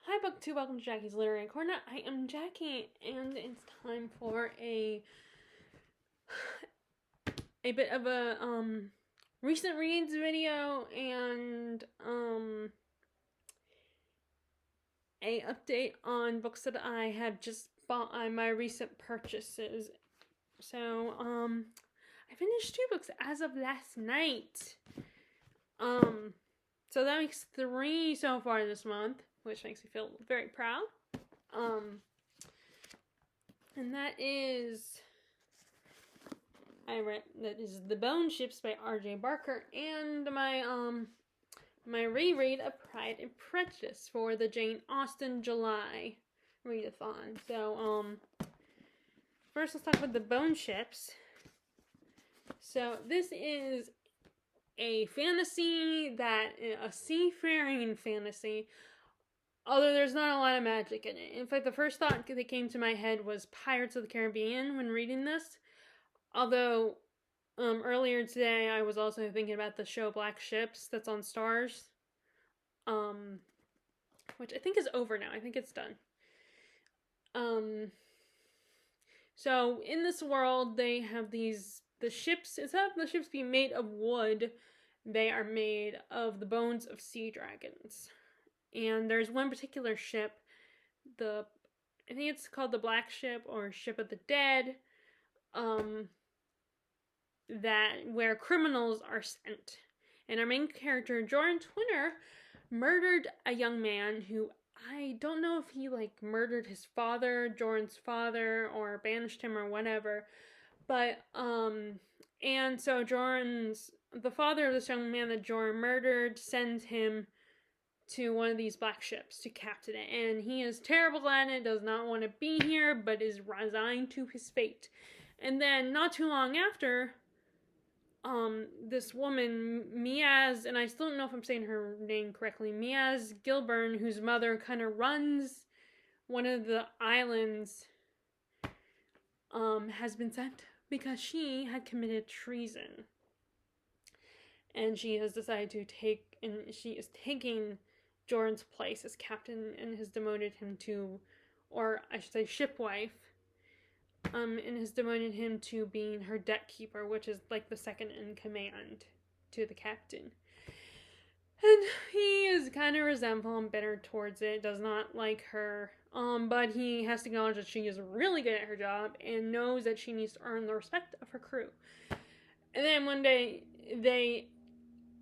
Hi, Book 2. Welcome to Jackie's Literary Corner. I am Jackie, and it's time for a bit of a recent reads video and a update on books that I have just bought on my recent purchases. So I finished 2 books as of last night. So that makes 3 so far this month, which makes me feel very proud. And that is The Bone Ships by R.J. Barker, and my reread of Pride and Prejudice for the Jane Austen July readathon. So first let's talk about The Bone Ships. So this is a seafaring fantasy, although there's not a lot of magic in it. In fact, the first thought that came to my head was Pirates of the Caribbean when reading this. Although, earlier today I was also thinking about the show Black Ships that's on Stars. Which I think is over now. I think it's done. So in this world they have the ships, instead of the ships being made of wood, they are made of the bones of sea dragons. And there's one particular ship, I think it's called the Black Ship or Ship of the Dead, where criminals are sent. And our main character, Jordan Twinner, murdered a young man who, I don't know if he murdered his father, Jordan's father, or banished him or whatever. But and so the father of this young man that Jordan murdered sends him to one of these black ships to captain it, and he is terrible at it, does not want to be here, but is resigned to his fate. And then not too long after, this woman, Miaz, and I still don't know if I'm saying her name correctly, Miaz Gilburn, whose mother kind of runs one of the islands, has been sent because she had committed treason. And she has decided she is taking Jordan's place as captain and has demoted him to, or I should say shipwife, and has demoted him to being her deck keeper, which is like the second in command to the captain. And he is kind of resentful and bitter towards it, does not like her, but he has to acknowledge that she is really good at her job and knows that she needs to earn the respect of her crew. And then one day they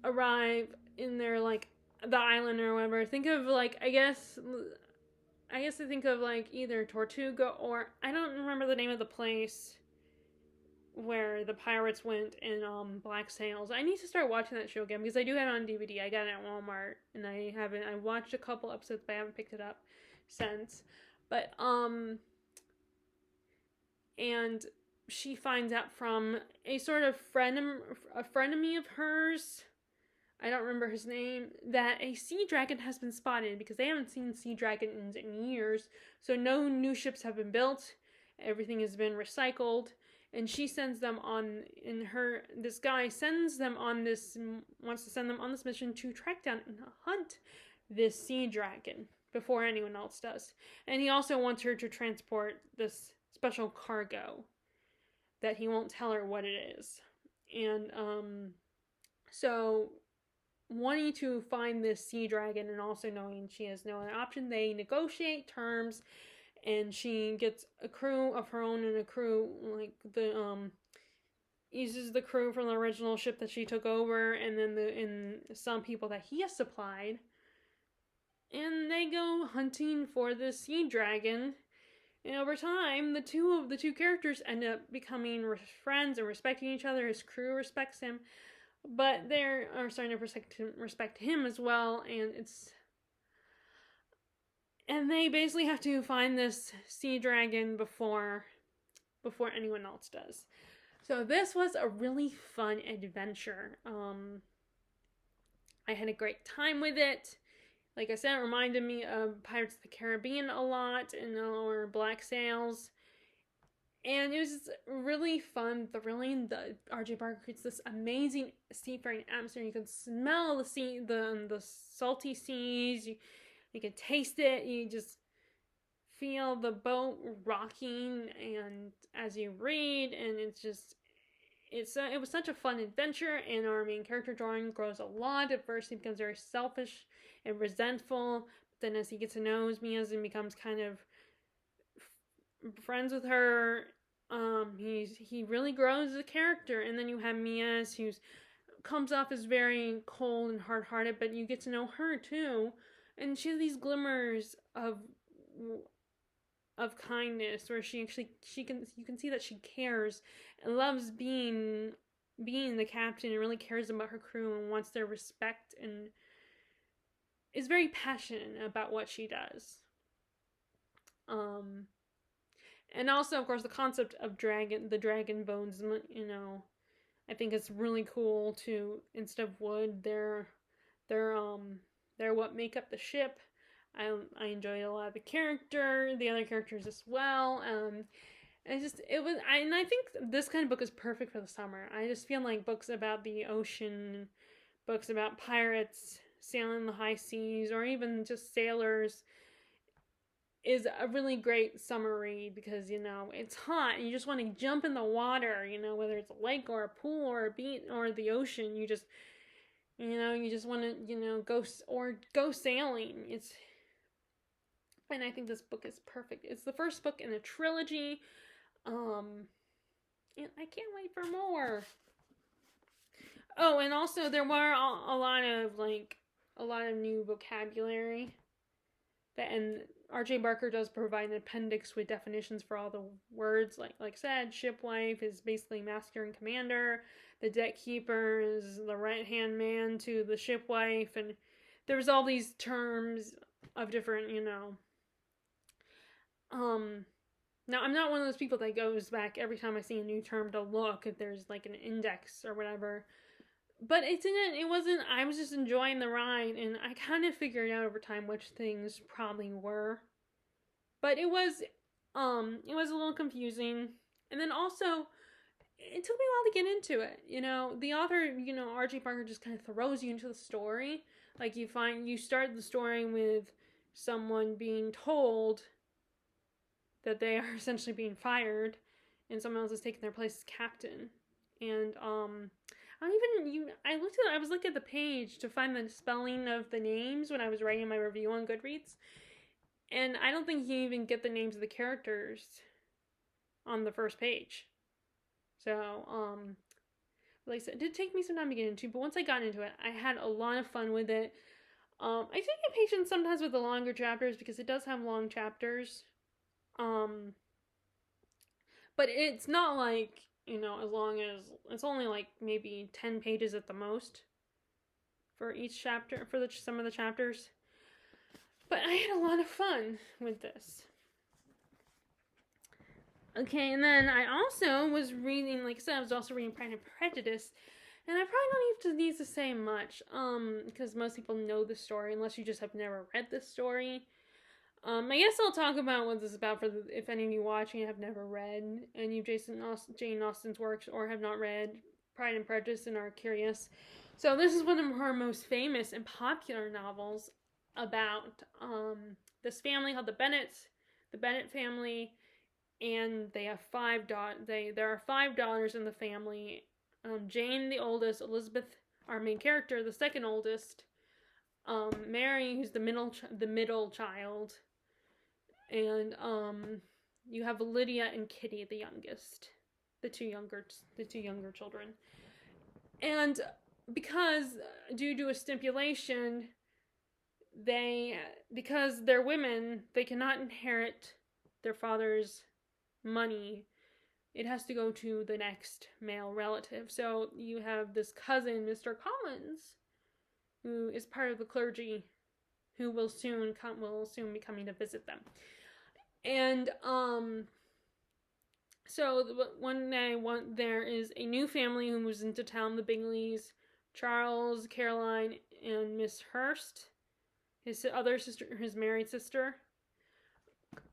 arrive in their the island or whatever. Think of I guess I think of either Tortuga, or I don't remember the name of the place where the pirates went in Black Sails. I need to start watching that show again because I do have it on DVD. I got it at Walmart and I watched a couple episodes but I haven't picked it up since. But and she finds out from a sort of frenemy of hers, I don't remember his name, that a sea dragon has been spotted because they haven't seen sea dragons in years. So no new ships have been built. Everything has been recycled. And she sends them on, this guy sends them on wants to send them on this mission to track down and hunt this sea dragon before anyone else does. And he also wants her to transport this special cargo that he won't tell her what it is. And so wanting to find this sea dragon and also knowing she has no other option, they negotiate terms, and she gets a crew of her own, and a crew uses the crew from the original ship that she took over, and then some people that he has supplied, and they go hunting for the sea dragon. And over time, the two characters end up becoming friends and respecting each other. His crew respects him, but they are starting to respect him as well, and they basically have to find this sea dragon before anyone else does. So this was a really fun adventure. I had a great time with it. Like I said, it reminded me of Pirates of the Caribbean a lot, or Black Sails. And it was just really fun, thrilling. The R.J. Barker creates this amazing seafaring atmosphere. You can smell the sea, the salty seas. You can taste it. You just feel the boat rocking, and as you read, and it was such a fun adventure. And our main character Darwin grows a lot. At first, he becomes very selfish and resentful. But then, as he gets to know Mia's and becomes kind of friends with her, he really grows as a character. And then you have Mia's, who comes off as very cold and hard-hearted, but you get to know her too, and she has these glimmers of kindness, where you can see that she cares and loves being the captain, and really cares about her crew and wants their respect, and is very passionate about what she does. And also, of course, the concept of the dragon bones, I think it's really cool to, instead of wood, they're what make up the ship. I enjoyed a lot of the other characters as well. I think this kind of book is perfect for the summer. I just feel like books about the ocean, books about pirates sailing the high seas, or even just sailors, is a really great summer read, because it's hot and you just want to jump in the water, whether it's a lake or a pool or a beach or the ocean. You just want to go sailing. And I think this book is perfect. It's the first book in a trilogy, and I can't wait for more. Oh, and also there were a lot of new vocabulary, and R.J. Barker does provide an appendix with definitions for all the words. Like I said, shipwife is basically master and commander. The deck keeper is the right-hand man to the shipwife. And there's all these terms of different, Now, I'm not one of those people that goes back every time I see a new term to look if there's like an index or whatever. But I was just enjoying the ride, and I kind of figured out over time which things probably were. But it was a little confusing. And then also, it took me a while to get into it. The author, R.J. Barker just kind of throws you into the story. Like, you start the story with someone being told that they are essentially being fired, and someone else is taking their place as captain. And, I was looking at the page to find the spelling of the names when I was writing my review on Goodreads, and I don't think you even get the names of the characters on the first page. So, like I said, it did take me some time to get into, but once I got into it, I had a lot of fun with it. I do get patient sometimes with the longer chapters, because it does have long chapters. But it's not like, as long as, it's only like maybe 10 pages at the most for each chapter, for some of the chapters. But I had a lot of fun with this. Okay, and then I also was reading, like I said, I was also reading Pride and Prejudice, and I probably don't need to say much, because most people know the story, unless you just have never read this story. I guess I'll talk about what this is about if any of you watching have never read any of Jane Austen's works, or have not read Pride and Prejudice and are curious. So this is one of her most famous and popular novels about this family called the Bennet family, and they have there are 5 daughters in the family. Jane, the oldest; Elizabeth, our main character, the second oldest; Mary, who's the middle child. And you have Lydia and Kitty, the youngest, the two younger children. And because, due to a stipulation, because they're women, they cannot inherit their father's money. It has to go to the next male relative. So you have this cousin, Mr. Collins, who is part of the clergy, who will soon be coming to visit them. And so one day, there is a new family who moves into town, the Bingleys, Charles, Caroline, and Miss Hurst, his other sister, his married sister,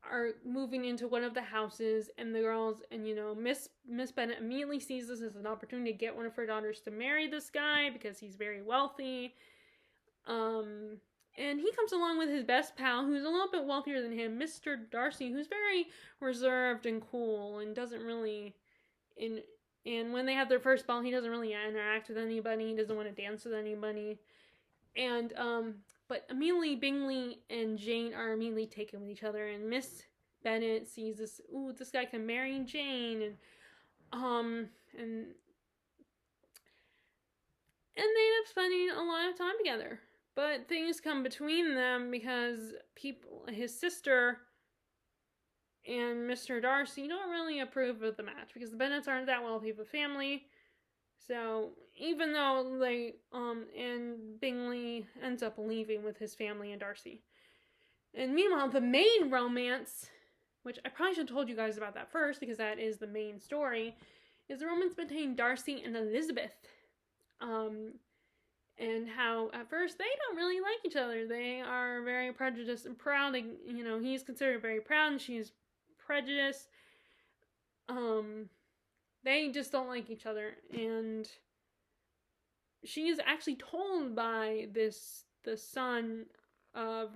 are moving into one of the houses, and the girls, and Miss Bennet immediately sees this as an opportunity to get one of her daughters to marry this guy because he's very wealthy. And he comes along with his best pal, who's a little bit wealthier than him, Mr. Darcy, who's very reserved and cool and doesn't really... And when they have their first ball, he doesn't really interact with anybody. He doesn't want to dance with anybody. And, but immediately Bingley and Jane are immediately taken with each other. And Miss Bennet sees this, this guy can marry Jane. And they end up spending a lot of time together. But things come between them because his sister and Mr. Darcy don't really approve of the match because the Bennets aren't that wealthy of a family. So even though and Bingley ends up leaving with his family and Darcy. And meanwhile, the main romance, which I probably should have told you guys about that first because that is the main story, is the romance between Darcy and Elizabeth. And how at first they don't really like each other. They are very prejudiced and proud. He's considered very proud and she's prejudiced. They just don't like each other. And she is actually told by the son of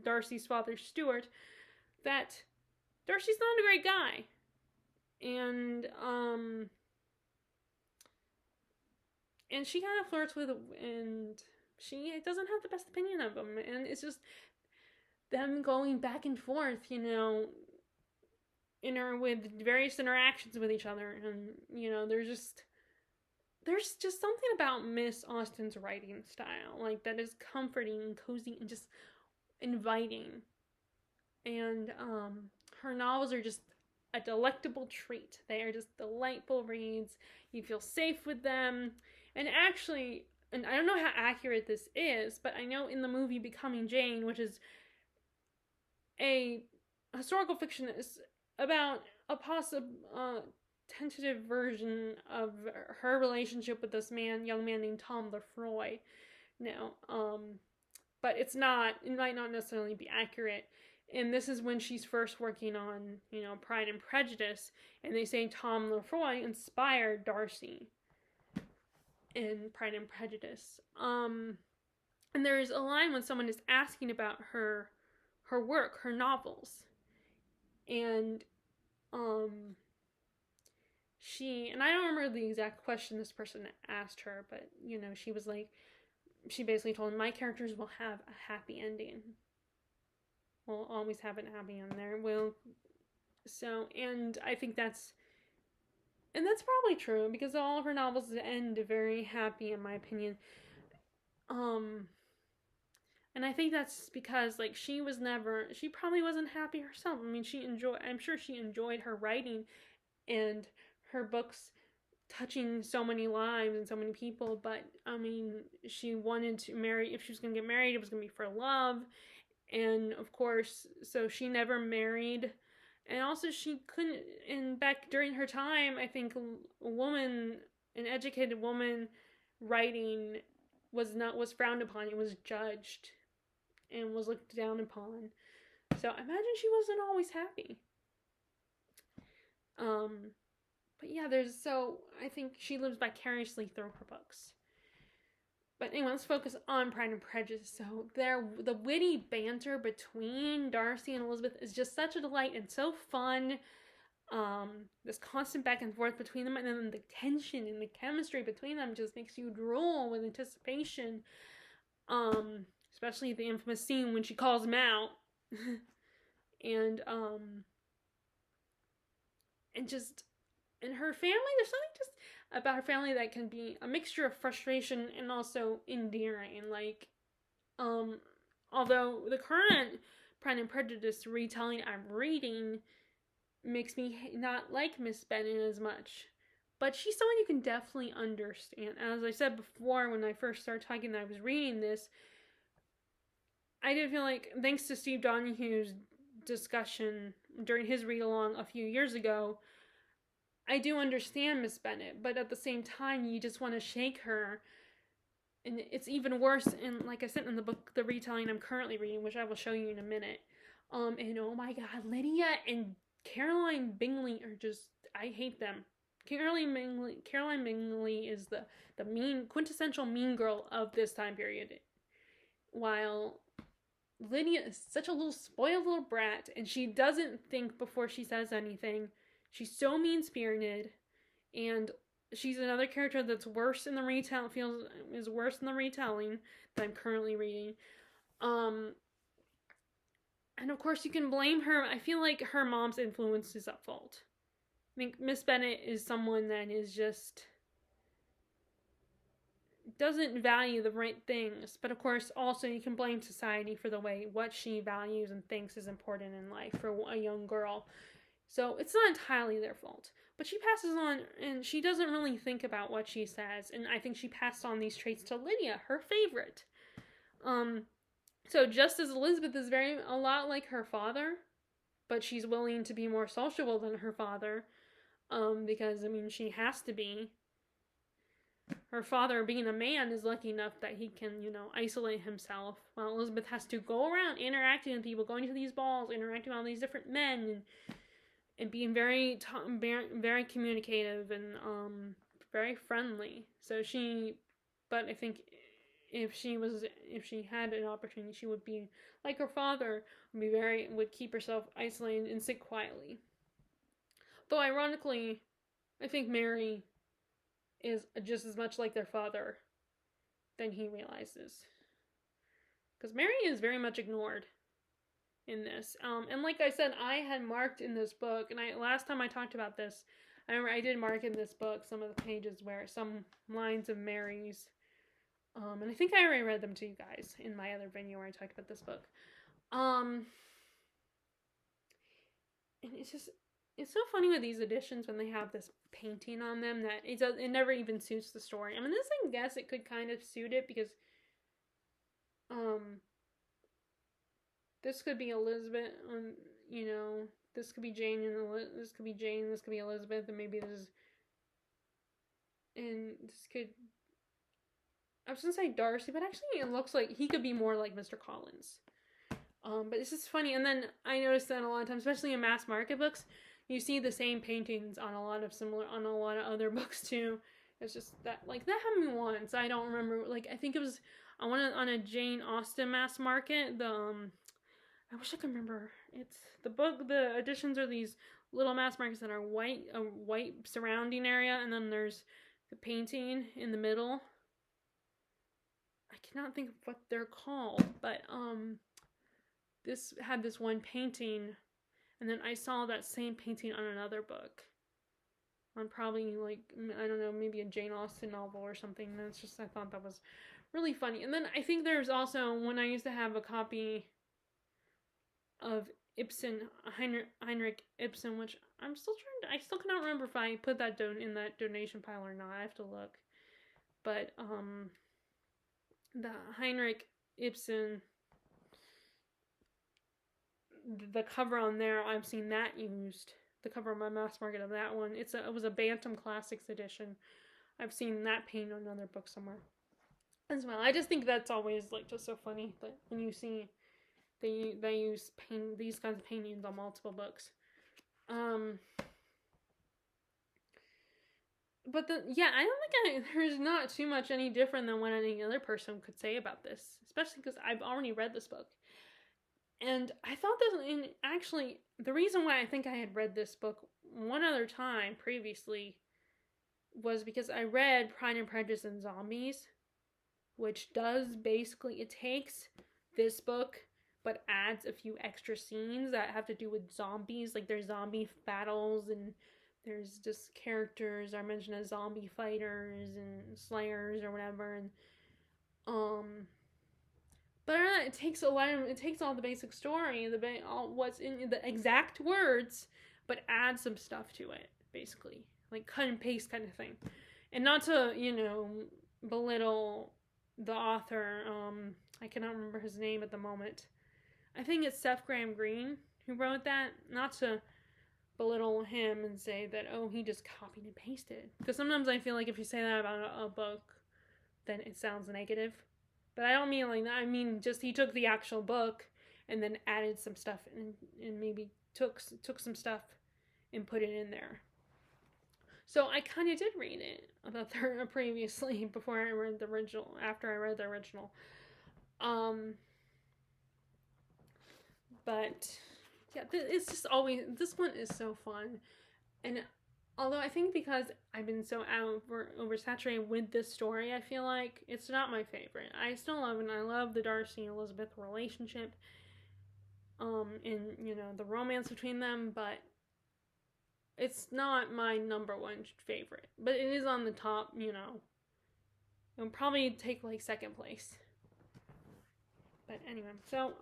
Darcy's father, Stuart, that Darcy's not a great guy. And she kind of flirts with, and she doesn't have the best opinion of him. And it's just them going back and forth, with various interactions with each other. And, there's just something about Miss Austen's writing style, like, that is comforting and cozy and just inviting. And, her novels are just a delectable treat. They are just delightful reads. You feel safe with them. And actually, and I don't know how accurate this is, but I know in the movie Becoming Jane, which is a historical fiction that is about a possible tentative version of her relationship with this young man named Tom Lefroy. But it might not necessarily be accurate. And this is when she's first working on, Pride and Prejudice, and they say Tom Lefroy inspired Darcy in Pride and Prejudice. And there's a line when someone is asking about her work, her novels. And and I don't remember the exact question this person asked her, but, she was like, she basically told him, my characters will have a happy ending. We'll always have a happy end there. And I think that's probably true, because all of her novels end very happy, in my opinion. And I think that's because, she probably wasn't happy herself. I mean, I'm sure she enjoyed her writing and her books touching so many lives and so many people, but, I mean, she wanted to marry, if she was going to get married, it was going to be for love, and, of course, so she never married. And also she couldn't, and back during her time, I think an educated woman writing was frowned upon. It was judged and was looked down upon. So I imagine she wasn't always happy. But yeah, I think she lives vicariously through her books. But anyway, let's focus on Pride and Prejudice. So the witty banter between Darcy and Elizabeth is just such a delight and so fun. This constant back and forth between them, and then the tension and the chemistry between them just makes you drool with anticipation. Especially the infamous scene when she calls him out. And her family, there's something just about her family that can be a mixture of frustration and also endearing. Although the current Pride and Prejudice retelling I'm reading makes me not like Miss Bennet as much, but she's someone you can definitely understand. As I said before, when I first started talking that I was reading this, I did feel like, thanks to Steve Donahue's discussion during his read-along a few years ago, I do understand Miss Bennet, but at the same time, you just want to shake her. And it's even worse like I said, in the book, the retelling I'm currently reading, which I will show you in a minute. And oh my god, Lydia and Caroline Bingley are just, I hate them. Caroline Bingley is the quintessential mean girl of this time period. While Lydia is such a little spoiled little brat, and she doesn't think before she says anything. She's so mean-spirited, and she's another character that's worse in the is worse in the retelling that I'm currently reading. And of course you can blame her. I feel like her mom's influence is at fault. I think Miss Bennet is someone that is just doesn't value the right things, but of course also you can blame society for the way what she values and thinks is important in life for a young girl. So it's not entirely their fault. But she passes on, and she doesn't really think about what she says, and I think she passed on these traits to Lydia, her favorite. So just as Elizabeth is a lot like her father, but she's willing to be more sociable than her father, because, I mean, she has to be. Her father, being a man, is lucky enough that he can, isolate himself, while Elizabeth has to go around interacting with people, going to these balls, interacting with all these different men, and being very communicative and very friendly. But I think if she had an opportunity, she would be like her father, would keep herself isolated and sit quietly. Though ironically, I think Mary is just as much like their father than he realizes, because Mary is very much ignored in this. And like I said, I had marked in this book, and last time I talked about this, I remember I did mark in this book some of the pages where some lines of Mary's, and I think I already read them to you guys in my other video where I talked about this book. And it's so funny with these editions when they have this painting on them that it never even suits the story. I mean, this, I guess it could kind of suit it, because this could be Elizabeth, this could be Jane, and this could be Jane, this could be Elizabeth, and maybe this could, I was gonna say Darcy, but actually it looks like he could be more like Mr. Collins. But it's just funny, and then I noticed that a lot of times, especially in mass market books, you see the same paintings on a lot of other books too. It's just that happened to me once. I don't remember, I think it was on a Jane Austen mass market. I wish I could remember. It's the editions are these little mass markets that are a white surrounding area, and then there's the painting in the middle. I cannot think of what they're called, but this had this one painting, and then I saw that same painting on another book, on probably I don't know, maybe a Jane Austen novel or something. And it's just, I thought that was really funny. And then I think there's also, when I used to have a copy of Ibsen, Heinrich Ibsen, which I still cannot remember if I put that in that donation pile or not. I have to look. But the Heinrich Ibsen, the cover on there, I've seen that used. The cover of my mass market of that one, it was a Bantam Classics edition. I've seen that paint on another book somewhere as well. I just think that's always just so funny that when you see they use these kinds of paintings on multiple books. But I don't think there's not too much any different than what any other person could say about this, especially because I've already read this book. And I thought actually, the reason why I think I had read this book one other time previously was because I read Pride and Prejudice and Zombies, which it takes this book, but adds a few extra scenes that have to do with zombies. There's zombie battles, and there's just characters are mentioned as zombie fighters and slayers or whatever, and but it takes all the basic story, what's in the exact words, but add some stuff to it, basically, cut and paste kind of thing. And not to belittle the author, I cannot remember his name at the moment. I think it's Seth Graham Greene who wrote that. Not to belittle him and say that, he just copied and pasted, because sometimes I feel like if you say that about a book, then it sounds negative. But I don't mean like that. I mean just he took the actual book and then added some stuff and maybe took some stuff and put it in there. So I kind of did read it previously before I read the original. After I read the original, But yeah, it's just always, this one is so fun. And although I think because I've been so oversaturated with this story, I feel like it's not my favorite. I still love it, and I love the Darcy and Elizabeth relationship, and the romance between them, but it's not my number one favorite. But it is on the top, it'll probably take like second place. But anyway, so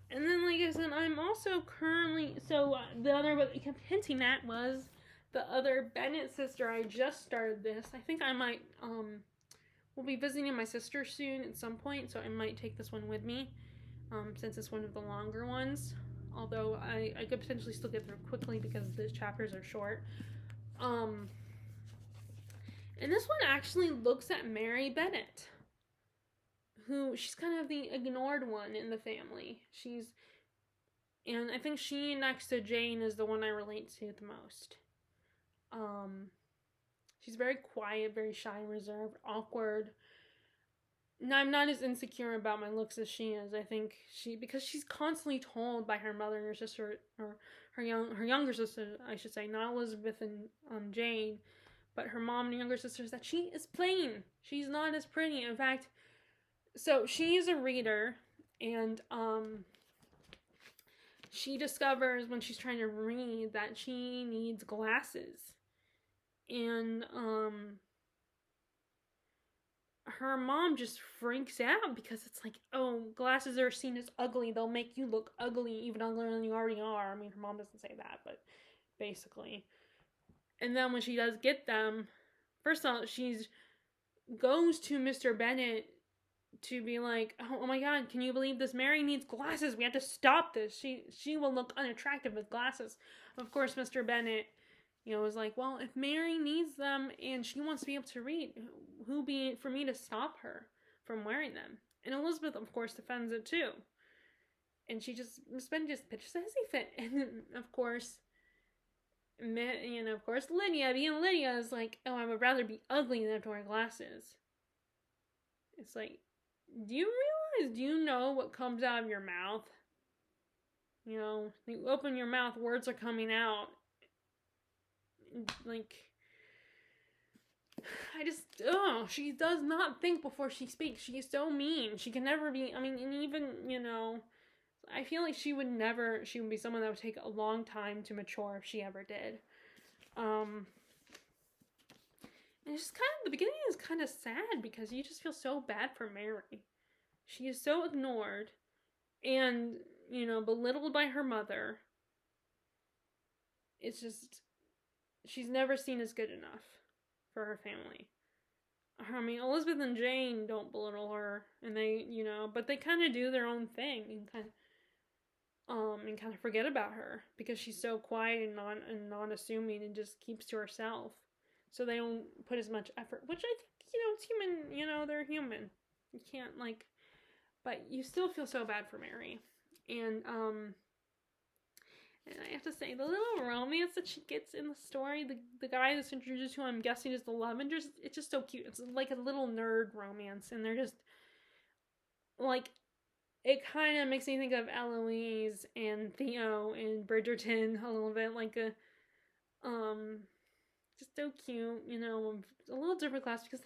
and then, like I said, I'm also currently, the other book I kept hinting at was the other Bennett sister. I just started this. I think I might, we'll be visiting my sister soon at some point, so I might take this one with me, since it's one of the longer ones. Although I could potentially still get through quickly because the chapters are short. And this one actually looks at Mary Bennett, who, she's kind of the ignored one in the family. And I think she, next to Jane, is the one I relate to the most. She's very quiet, very shy, reserved, awkward. Now, I'm not as insecure about my looks as she is. I think because she's constantly told by her mother and her sister, or her younger sister, I should say, not Elizabeth and Jane, but her mom and younger sisters, that she is plain. She's not as pretty. In fact, so she is a reader, and she discovers when she's trying to read that she needs glasses. And her mom just freaks out because it's like, oh, glasses are seen as ugly. They'll make you look ugly, even uglier than you already are. I mean, her mom doesn't say that, but basically. And then when she does get them, first of all, she goes to Mr. Bennett to be like, oh my god, can you believe this? Mary needs glasses. We have to stop this. She will look unattractive with glasses. Of course, Mr. Bennett, was like, well, if Mary needs them and she wants to be able to read, who be for me to stop her from wearing them? And Elizabeth, of course, defends it too. And Miss Bennett just pitches a hissy fit. And of course, Lydia, being Lydia, is like, oh, I would rather be ugly than have to wear glasses. It's like, do you know what comes out of your mouth? You open your mouth, words are coming out. Like, she does not think before she speaks. She is so mean. She can never be, and even, I feel like she would be someone that would take a long time to mature if she ever did. And it's just the beginning is kind of sad because you just feel so bad for Mary. She is so ignored and, belittled by her mother. It's just, she's never seen as good enough for her family. Elizabeth and Jane don't belittle her, and they, but they kind of do their own thing and kind of forget about her because she's so quiet and non-assuming and just keeps to herself. So they don't put as much effort, which I think, it's human, they're human. You can't, but you still feel so bad for Mary. And I have to say, the little romance that she gets in the story, the guy that's introduced to, I'm guessing, is the love interest. It's just so cute. It's like a little nerd romance, and they're just, it kind of makes me think of Eloise and Theo and Bridgerton a little bit, just so cute, a little different class, because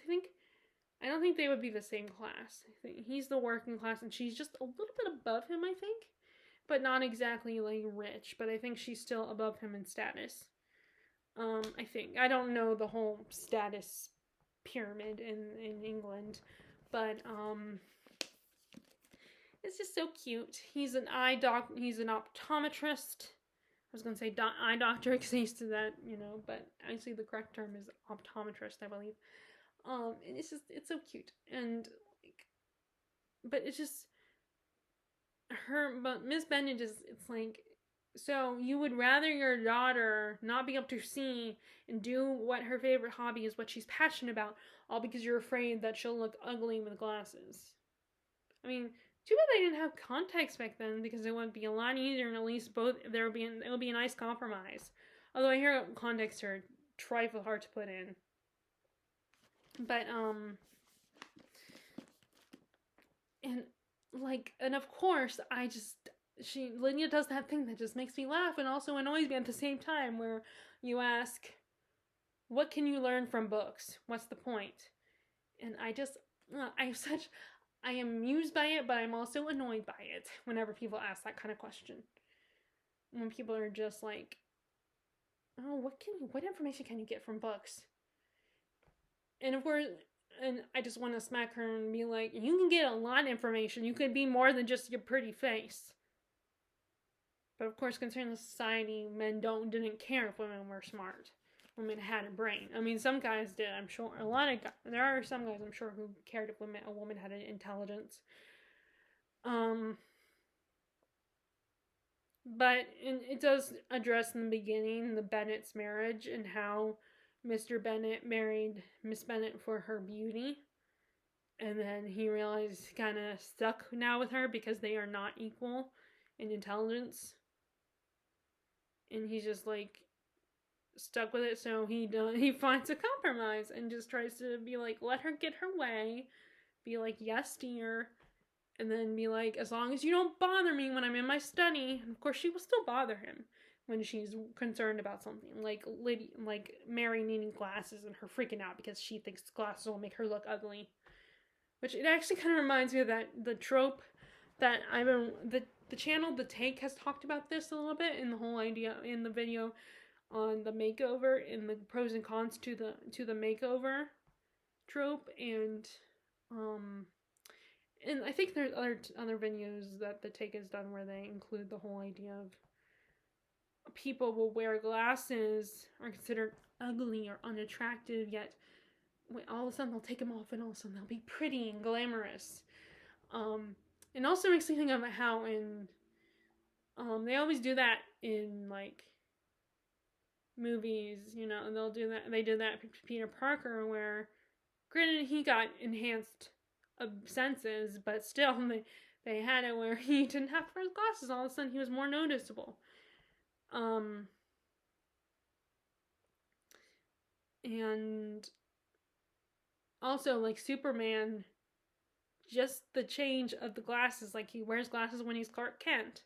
I don't think they would be the same class. I think he's the working class, and she's just a little bit above him, I think. But not exactly, rich. But I think she's still above him in status. I think. I don't know the whole status pyramid in England. But, it's just so cute. He's an he's an optometrist. I was going to say eye doctor, because he's to that, but actually the correct term is optometrist, I believe. And it's so cute. And, but it's just, but Miss Bennett it's like, so you would rather your daughter not be able to see and do what her favorite hobby is, what she's passionate about, all because you're afraid that she'll look ugly with glasses. Too bad they didn't have contacts back then, because it would be a lot easier, and at least it would be a nice compromise. Although I hear contacts are trifle hard to put in. But, and like, and of course, Lydia does that thing that just makes me laugh and also annoys me at the same time, where you ask, what can you learn from books? What's the point? And I am amused by it, but I'm also annoyed by it whenever people ask that kind of question. When people are just like, oh, what information can you get from books? And of course, and I just want to smack her and be like, you can get a lot of information. You could be more than just your pretty face. But of course, considering the society, men didn't care if women were smart. Women had a brain. I mean, some guys did, I'm sure. There are some guys, I'm sure, who cared if a woman had an intelligence. But it does address in the beginning the Bennet's marriage and how Mr. Bennet married Miss Bennet for her beauty. And then he realized he's kind of stuck now with her because they are not equal in intelligence. And he's just like stuck with it, so he finds a compromise and just tries to be like, let her get her way, be like, yes dear, and then be like, as long as you don't bother me when I'm in my study. And of course she will still bother him when she's concerned about something, like Mary needing glasses and her freaking out because she thinks glasses will make her look ugly, which it actually kind of reminds me of the trope that the channel The Take has talked about this a little bit in the whole idea in the video on the makeover, in the pros and cons to the makeover trope, and I think there's other videos that The Take has done where they include the whole idea of people will wear glasses are considered ugly or unattractive, yet all of a sudden they'll take them off and all of a sudden they'll be pretty and glamorous. And also makes me think of how in they always do that in like movies, and they'll do that. They did that for Peter Parker, where granted he got enhanced senses, but still they had it where he didn't have to wear his glasses. All of a sudden he was more noticeable. And also like Superman, just the change of the glasses, like he wears glasses when he's Clark Kent,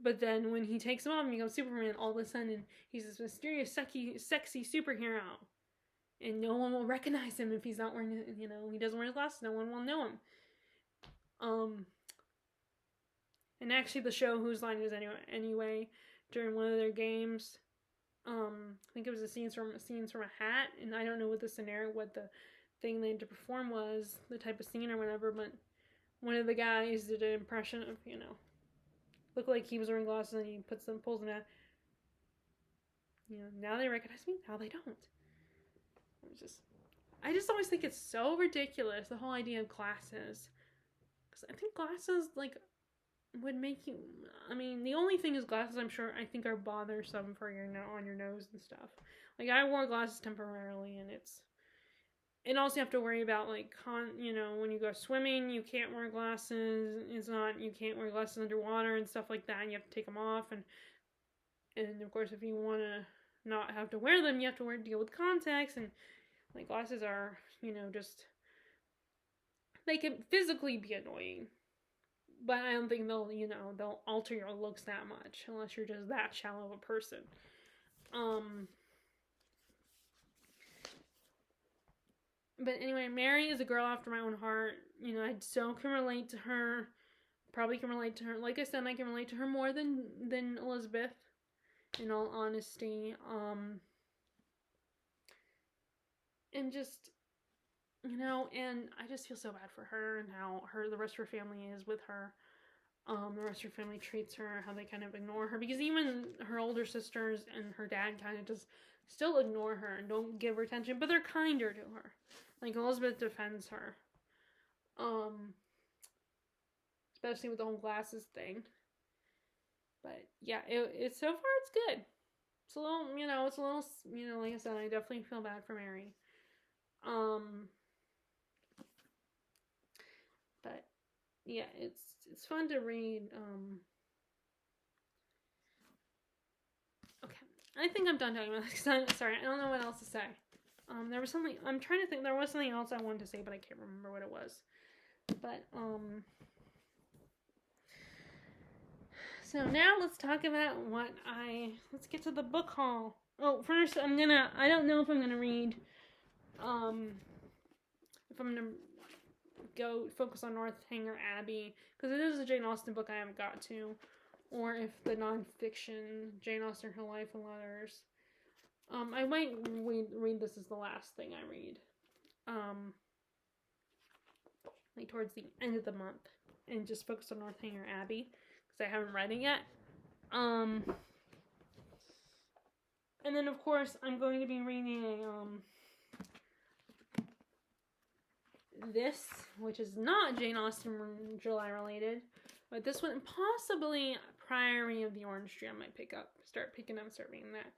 but then when he takes them off and becomes Superman, all of a sudden he's this mysterious, sexy superhero, and no one will recognize him if he's not wearing, he doesn't wear his glasses. No one will know him. And actually, the show Whose Line Is Anyway, during one of their games, I think it was a scenes from a hat, and I don't know what the thing they had to perform was, the type of scene or whatever, but one of the guys did an impression of, looked like he was wearing glasses, and he pulls them out. Now they recognize me, now they don't. I just always think it's so ridiculous, the whole idea of glasses. Because I think glasses, like, would make you, the only thing is glasses, I think are bothersome for on your nose and stuff. Like, I wore glasses temporarily, and also you have to worry about, like, when you go swimming, you can't wear glasses. You can't wear glasses underwater and stuff like that, and you have to take them off, and of course, if you want to not have to wear them, you have to deal with contacts, and, like, glasses are, just, they can physically be annoying, but I don't think they'll alter your looks that much, unless you're just that shallow of a person. But anyway, Mary is a girl after my own heart. I so can relate to her. Probably can relate to her. Like I said, I can relate to her more than Elizabeth, in all honesty. And just, and I just feel so bad for her and how the rest of her family is with her. The rest of her family treats her, how they kind of ignore her, because even her older sisters and her dad kind of just still ignore her and don't give her attention, but they're kinder to her. Like, Elizabeth defends her. Especially with the whole glasses thing. But, yeah, it's so far it's good. It's a little, like I said, I definitely feel bad for Mary. But, yeah, it's fun to read. Okay, I think I'm done talking about this, because sorry, I don't know what else to say. There was something else I wanted to say, but I can't remember what it was. But, so now let's talk about let's get to the book haul. Oh, first I don't know if I'm gonna read, if I'm gonna go focus on Northanger Abbey, because it is a Jane Austen book I haven't got to, or if the nonfiction, Jane Austen, Her Life and Letters. I might read this as the last thing I read, like towards the end of the month, and just focus on Northanger Abbey, because I haven't read it yet. And then, of course, I'm going to be reading this, which is not Jane Austen July related, but this one, possibly Priory of the Orange Tree, I might start reading that.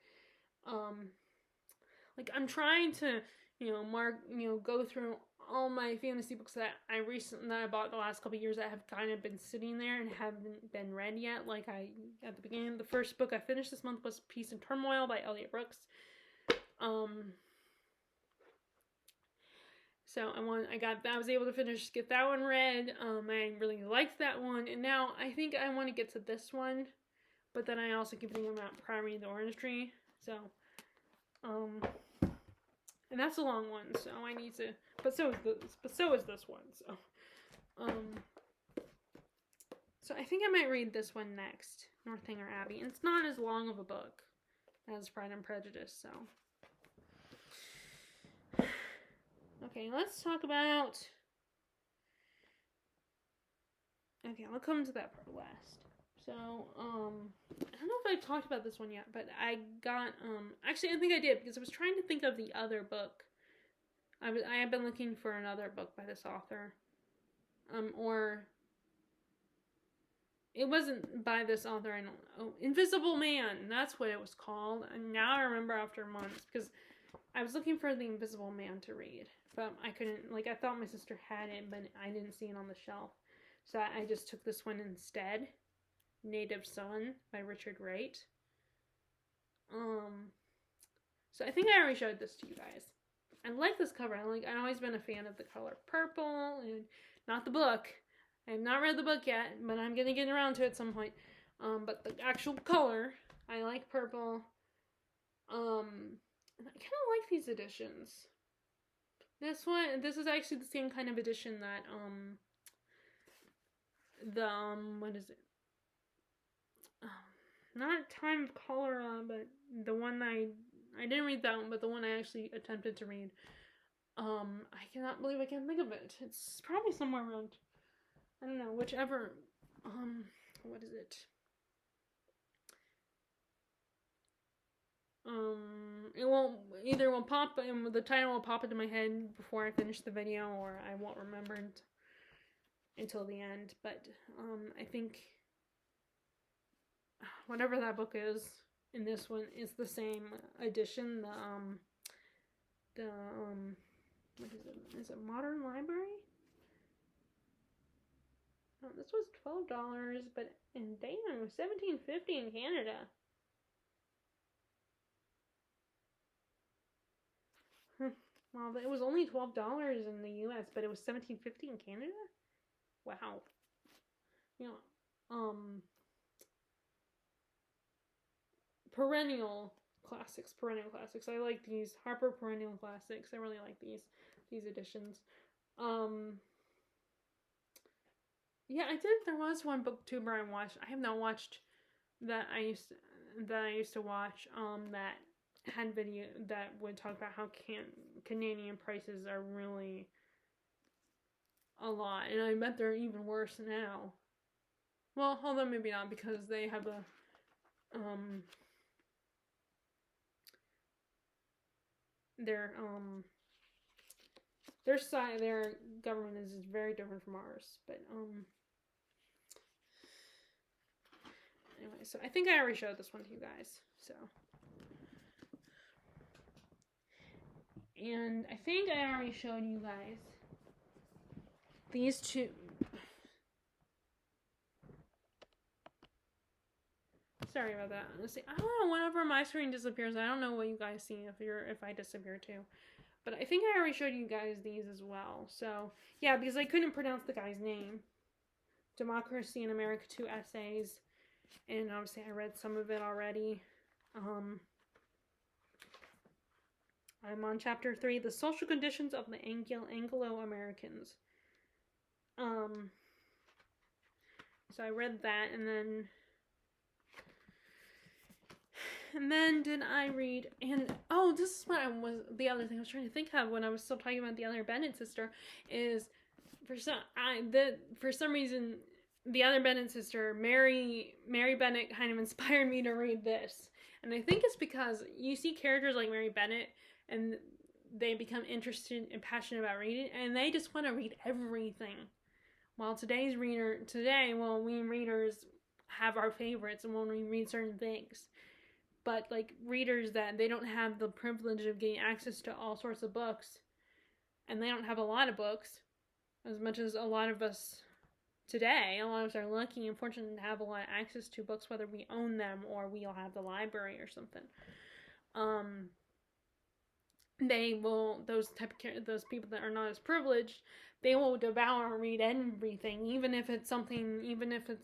Like, I'm trying to, go through all my fantasy books that I bought the last couple of years that have kind of been sitting there and haven't been read yet. Like, at the beginning, the first book I finished this month was Peace and Turmoil by Elliot Brooks. So I was able to get that one read. I really liked that one, and now I think I want to get to this one, but then I also keep thinking about Priory of the Orange Tree. So, and that's a long one, so I need to. But so is this one. So I think I might read this one next, Northanger Abbey, and it's not as long of a book as Pride and Prejudice. So, okay, let's talk about. Okay, I'll come to that part last. So, I don't know if I've talked about this one yet, but I got, actually I think I did, because I was trying to think of the other book. I have been looking for another book by this author, or, it wasn't by this author, I don't know, Invisible Man, that's what it was called, and now I remember after months, because I was looking for The Invisible Man to read, but I couldn't, I thought my sister had it, but I didn't see it on the shelf, so I just took this one instead. Native Son by Richard Wright. So I think I already showed this to you guys. I like this cover. I've always been a fan of the color purple, and not the book. I have not read the book yet, but I'm gonna get around to it at some point. But the actual color, I like purple. And I kind of like these editions. This is actually the same kind of edition that what is it? Not Time of Cholera, but the one I didn't read that one, but the one I actually attempted to read. I cannot believe I can't think of it. It's probably somewhere around, I don't know, whichever, what is it? It won't, either will pop, the title will pop into my head before I finish the video, or I won't remember it until the end, but, I think whatever that book is in this one is the same edition. What is it? Is it Modern Library? Oh, this was $12, but in Dana it was $17.50 in Canada. Well, it was only $12 in the U.S., but it was $17.50 in Canada. Wow. Perennial classics. I like these Harper Perennial Classics. I really like these editions. Yeah, I did. There was one booktuber I watched. I have not watched that I used to watch. That had video that would talk about how Canadian prices are really a lot, and I bet they're even worse now. Well, although maybe not, because they have a their government is very different from ours, but anyway, so I think I already showed this one to you guys, so, and I think I already showed you guys these two. Sorry about that. Let's see. I don't know. Whenever my screen disappears, I don't know what you guys see if I disappear too. But I think I already showed you guys these as well. So, yeah, because I couldn't pronounce the guy's name. Democracy in America, 2 essays. And obviously I read some of it already. I'm on chapter 3, The Social Conditions of the Anglo-Americans. So I read that, and then did I read, and this is what the other thing I was trying to think of when I was still talking about the other Bennett sister, is for some reason the other Bennett sister, Mary Bennett, kind of inspired me to read this. And I think it's because you see characters like Mary Bennett and they become interested and passionate about reading, and they just want to read everything. While we readers have our favorites and when we read certain things. But like readers that they don't have the privilege of getting access to all sorts of books, and they don't have a lot of books, as much as a lot of us today, a lot of us are lucky and fortunate to have a lot of access to books, whether we own them or we'll have the library or something. Those people that are not as privileged, they will devour and read everything, even if it's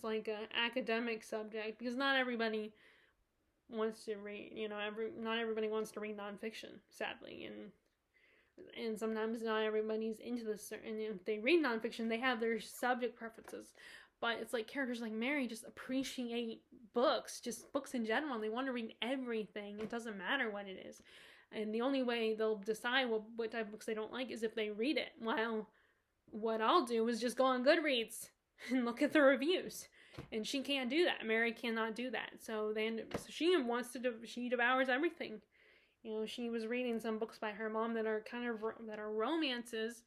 like an academic subject, because not everybody wants to read, not everybody wants to read nonfiction, sadly, and sometimes not everybody's into this, and if they read nonfiction, they have their subject preferences. But it's like characters like Mary just appreciate books, just books in general, and they want to read everything. It doesn't matter what it is. And the only way they'll decide what type of books they don't like is if they read it. While what I'll do is just go on Goodreads and look at the reviews. And she can't do that. Mary cannot do that. So she devours everything. She was reading some books by her mom that are romances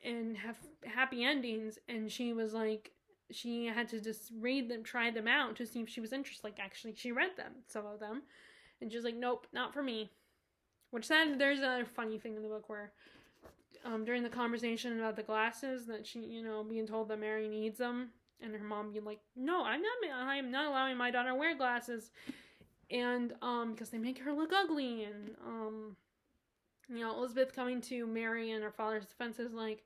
and have happy endings. And she was like, she had to just read them, try them out to see if she was interested. Like, actually, she read them, some of them. And she was like, nope, not for me. Which then there's another funny thing in the book where during the conversation about the glasses that she, being told that Mary needs them, and her mom being like, no, I am not allowing my daughter to wear glasses, and because they make her look ugly, and Elizabeth coming to Mary and her father's defense is like,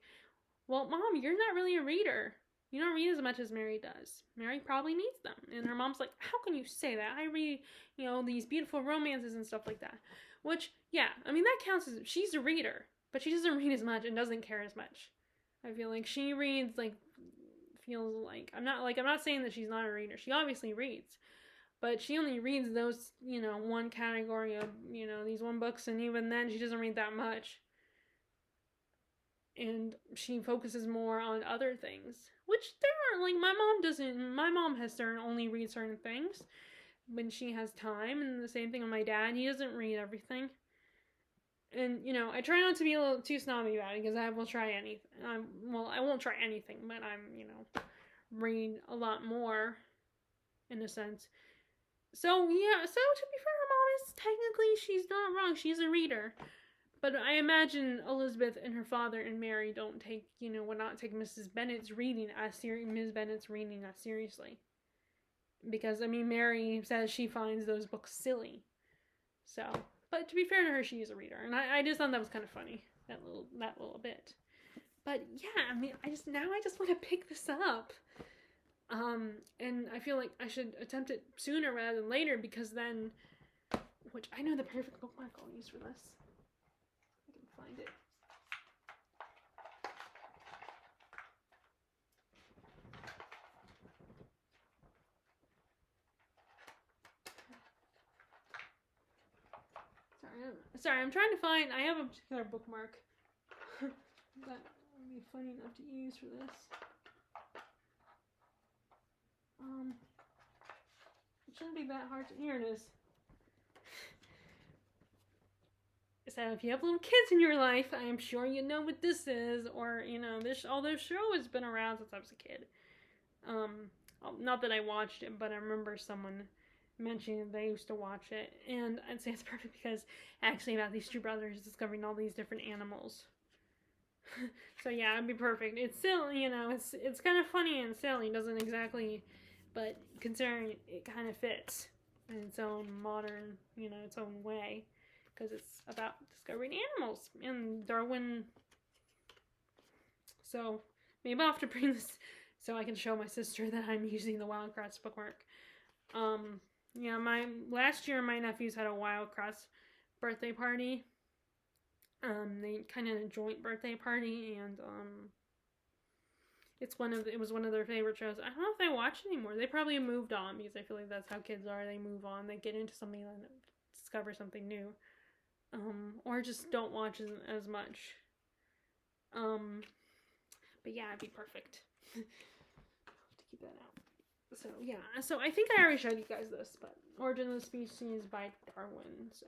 well, Mom, you're not really a reader. You don't read as much as Mary does. Mary probably needs them. And her mom's like, how can you say that? I read, these beautiful romances and stuff like that. Which, yeah, that counts as, she's a reader. But she doesn't read as much and doesn't care as much. I feel like she reads, I'm not saying that she's not a reader. She obviously reads. But she only reads those, one category of, these one books. And even then, she doesn't read that much. And she focuses more on other things. Which there are, my mom has only read certain things when she has time. And the same thing with my dad. He doesn't read everything. And, I try not to be a little too snobby about it, because I will try anything. I won't try anything, but read a lot more, in a sense. So, yeah, so to be fair, her mom is technically, she's not wrong. She's a reader. But I imagine Elizabeth and her father and Mary don't take, would not take Mrs. Bennet's reading as seriously. Because, Mary says she finds those books silly. So, but to be fair to her, she is a reader. And I just thought that was kind of funny, that little bit. But yeah, I just want to pick this up. And I feel like I should attempt it sooner rather than later, because then, which I know the perfect bookmark I'll use for this. I can find it. Sorry, I'm trying to find, I have a particular bookmark that would be funny enough to use for this. It shouldn't be that hard to, here it is. So if you have little kids in your life, I am sure you know what this is, or, although show has been around since I was a kid. Not that I watched it, but I remember someone mentioning that they used to watch it, and I'd say it's perfect because actually about these two brothers discovering all these different animals. So yeah, it'd be perfect. It's silly, it's kind of funny and silly, doesn't exactly, but considering it kind of fits in its own modern, its own way. because it's about discovering animals and Darwin. So maybe I'll have to bring this so I can show my sister that I'm using the Wildcrafts bookmark. Yeah, last year my nephews had a Wildcrafts birthday party. They kind of a joint birthday party, and it was one of their favorite shows. I don't know if they watch anymore. They probably moved on, because I feel like that's how kids are. They move on. They get into something and discover something new, or just don't watch as much. But yeah, it'd be perfect. I'll have to keep that out. So yeah, so I think I already showed you guys this, but Origin of the Species by Darwin. So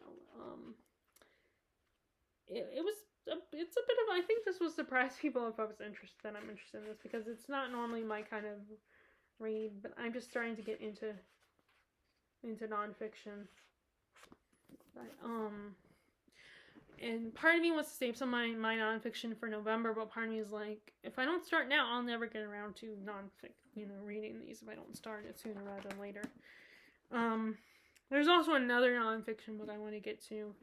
it's a bit of, I think this will surprise people if I was interested, that I'm interested in this, because it's not normally my kind of read, but I'm just starting to get into nonfiction. But and part of me wants to save some of my nonfiction for November, but part of me is like, if I don't start now, I'll never get around to reading these if I don't start it sooner rather than later. There's also another nonfiction book I want to get to,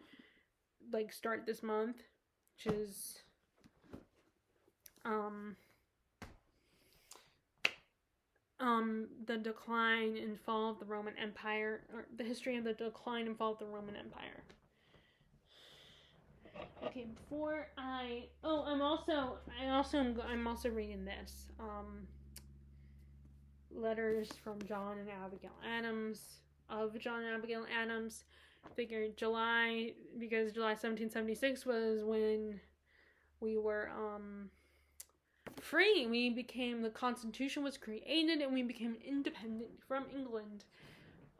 like, start this month, which is the decline and fall of the Roman Empire, or the history of the decline and fall of the Roman Empire. Okay, before I'm also reading this, Letters from John and Abigail Adams, of John and Abigail Adams. Figured July, because July 1776 was when we were free. The Constitution was created, and we became independent from England.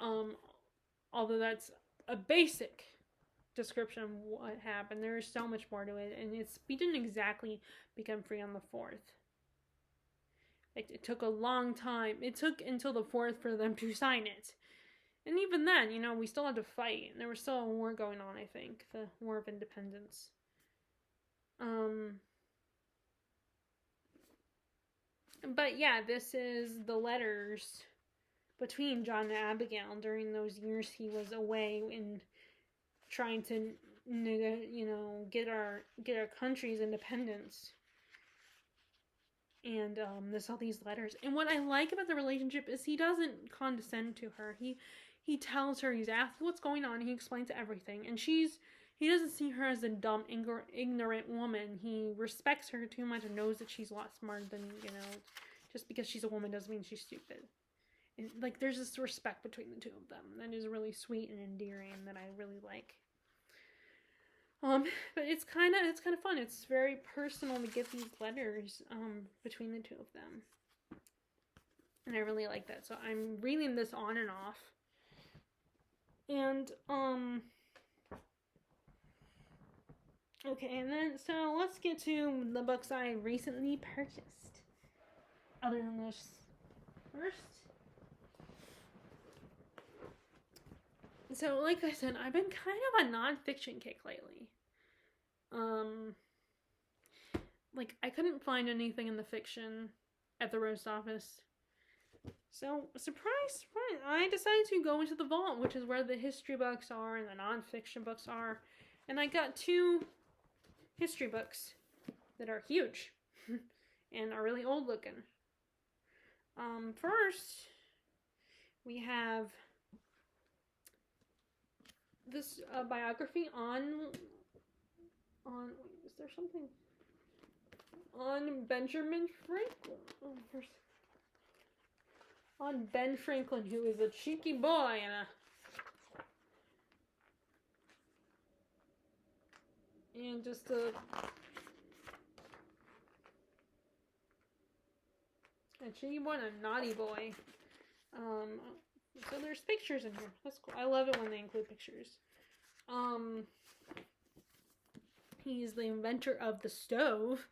Although that's a basic description of what happened, there is so much more to it, and we didn't exactly become free on the 4th. It took a long time. It took until the 4th for them to sign it. And even then, we still had to fight. And there was still a war going on, I think. The War of Independence. But yeah, this is the letters between John and Abigail during those years he was away and trying to, get our country's independence. And there's all these letters. And what I like about the relationship is he doesn't condescend to her. He tells her, he's asking what's going on, he explains everything. And he doesn't see her as a dumb, ignorant woman. He respects her too much and knows that she's a lot smarter than, just because she's a woman doesn't mean she's stupid. And, there's this respect between the two of them that is really sweet and endearing that I really like. But it's kind of fun. It's very personal to get these letters between the two of them. And I really like that. So I'm reading this on and off. And, okay, and then, so let's get to the books I recently purchased. Other than this first. So, like I said, I've been kind of a nonfiction kick lately. I couldn't find anything in the fiction at the roast office. So, surprise, I decided to go into the vault, which is where the history books are and the nonfiction books are. And I got 2 history books that are huge and are really old looking. First, we have this biography on is there something? On Benjamin Franklin. On Ben Franklin, who is a cheeky boy and just a cheeky boy and a naughty boy. So there's pictures in here. That's cool. I love it when they include pictures. He's the inventor of the stove.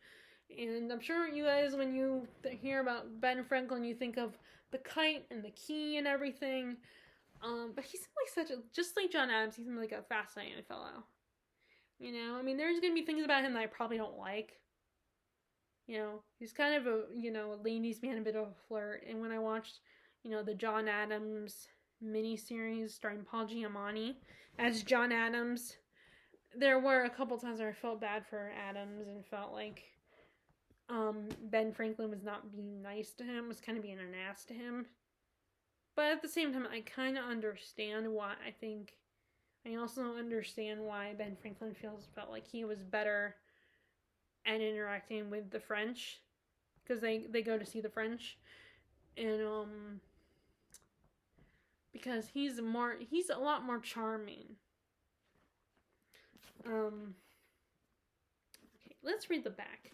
And I'm sure you guys, when you hear about Ben Franklin, you think of the kite and the key and everything. But he's just like John Adams, he's like a fascinating fellow. There's going to be things about him that I probably don't like. He's kind of a ladies' man, a bit of a flirt. And when I watched, the John Adams miniseries starring Paul Giamatti as John Adams, there were a couple times where I felt bad for Adams and felt like Ben Franklin was not being nice to him, was kind of being an ass to him. But at the same time, I kind of understand why. I also understand why Ben Franklin felt like he was better at interacting with the French, because they go to see the French, and because he's a lot more charming. Okay, let's read the back.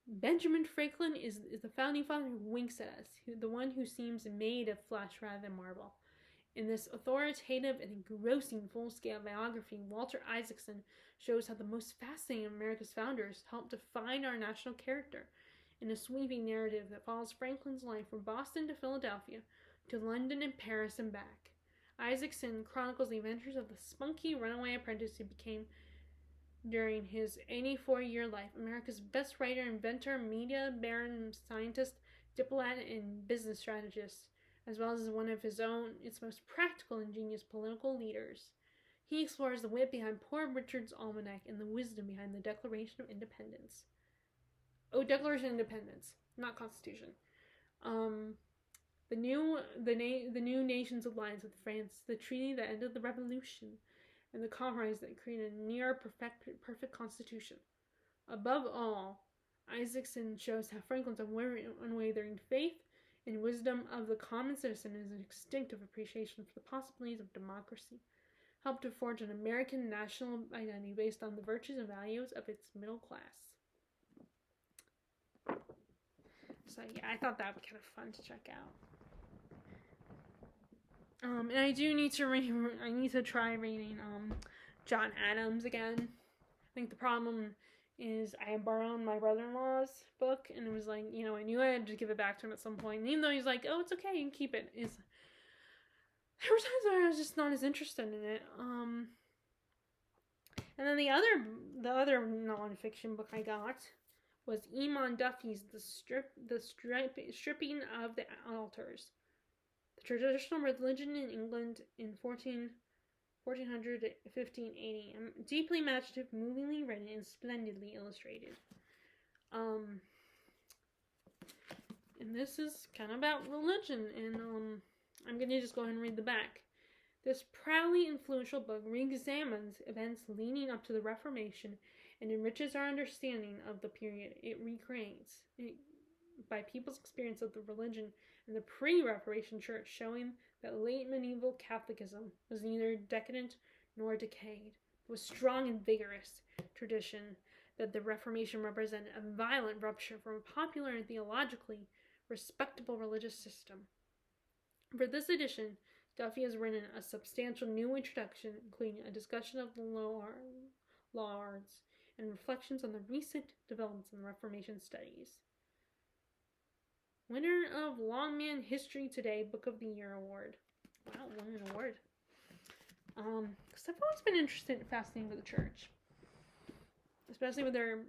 Benjamin Franklin is the founding father who winks at us, the one who seems made of flesh rather than marble. In this authoritative and engrossing full-scale biography, Walter Isaacson shows how the most fascinating of America's founders helped define our national character in a sweeping narrative that follows Franklin's life from Boston to Philadelphia to London and Paris and back. Isaacson chronicles the adventures of the spunky runaway apprentice who became, during his 84-year life, America's best writer, inventor, media baron, scientist, diplomat, and business strategist, as well as one of its most practical and ingenious political leaders. He explores the wit behind Poor Richard's Almanac and the wisdom behind the Declaration of Independence. Oh, Declaration of Independence, not Constitution. The new nation's alliance with France, the treaty that ended the Revolution, and the compromise that created a near perfect constitution. Above all, Isaacson shows how Franklin's unwavering faith and wisdom of the common citizen and his instinctive appreciation for the possibilities of democracy helped to forge an American national identity based on the virtues and values of its middle class. So yeah, I thought that would be kind of fun to check out. And I do need to try reading John Adams again. I think the problem is I borrowed my brother-in-law's book, and it was like, I knew I had to give it back to him at some point. And even though he's like, oh, it's okay, you can keep it. There were times where I was just not as interested in it. And then the other nonfiction book I got was Eamon Duffy's The Stripping of the Altars. The Traditional Religion in England in 1400 to 1580. Deeply imaginative, movingly written, and splendidly illustrated. And this is kind of about religion, and I'm going to just go ahead and read the back. This proudly influential book re-examines events leading up to the Reformation and enriches our understanding of the period it recreates by people's experience of the religion in the pre-Reformation church, showing that late medieval Catholicism was neither decadent nor decayed, but was strong and vigorous tradition, that the Reformation represented a violent rupture from a popular and theologically respectable religious system. For this edition, Duffy has written a substantial new introduction, including a discussion of the law arts and reflections on the recent developments in Reformation studies. Winner of Longman History Today Book of the Year Award. Wow, won an award. Because I've always been fascinated with the church. Especially with their,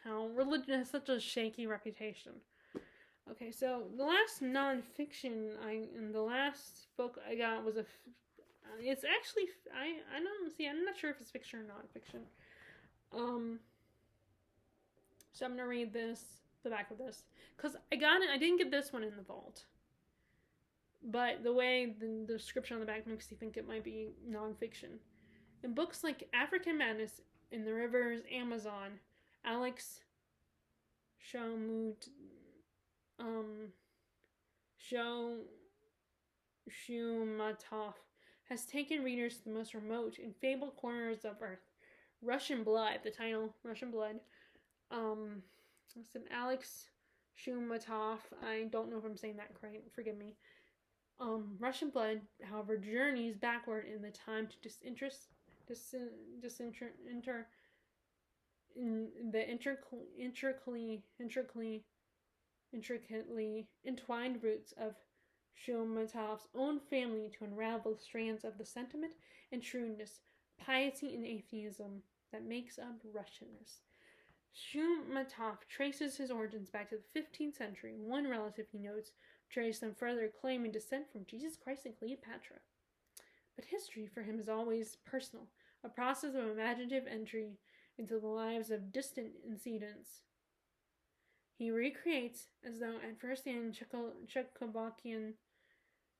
how religion has such a shaky reputation. Okay, so the last nonfiction the last book I got was it's actually, I'm not sure if it's fiction or nonfiction. So I'm gonna read the back of this, because I didn't get this one in the vault, but the way the description on the back makes you think it might be nonfiction. In books like African Madness in the Rivers Amazon, Alex Shumatov has taken readers to the most remote and fabled corners of Earth. Russian Blood, the title, Russian Blood. It's an Alex Shumatov. I don't know if I'm saying that correct. Forgive me. Russian Blood, however, journeys backward in the time to intricately entwined roots of Shumatov's own family to unravel strands of the sentiment and shrewdness, piety and atheism that makes up Russianness. Shumatov traces his origins back to the 15th century. One relative, he notes, traced them further, claiming descent from Jesus Christ and Cleopatra. But history for him is always personal, a process of imaginative entry into the lives of distant incidents. He recreates, as though at first in Czechoslovakian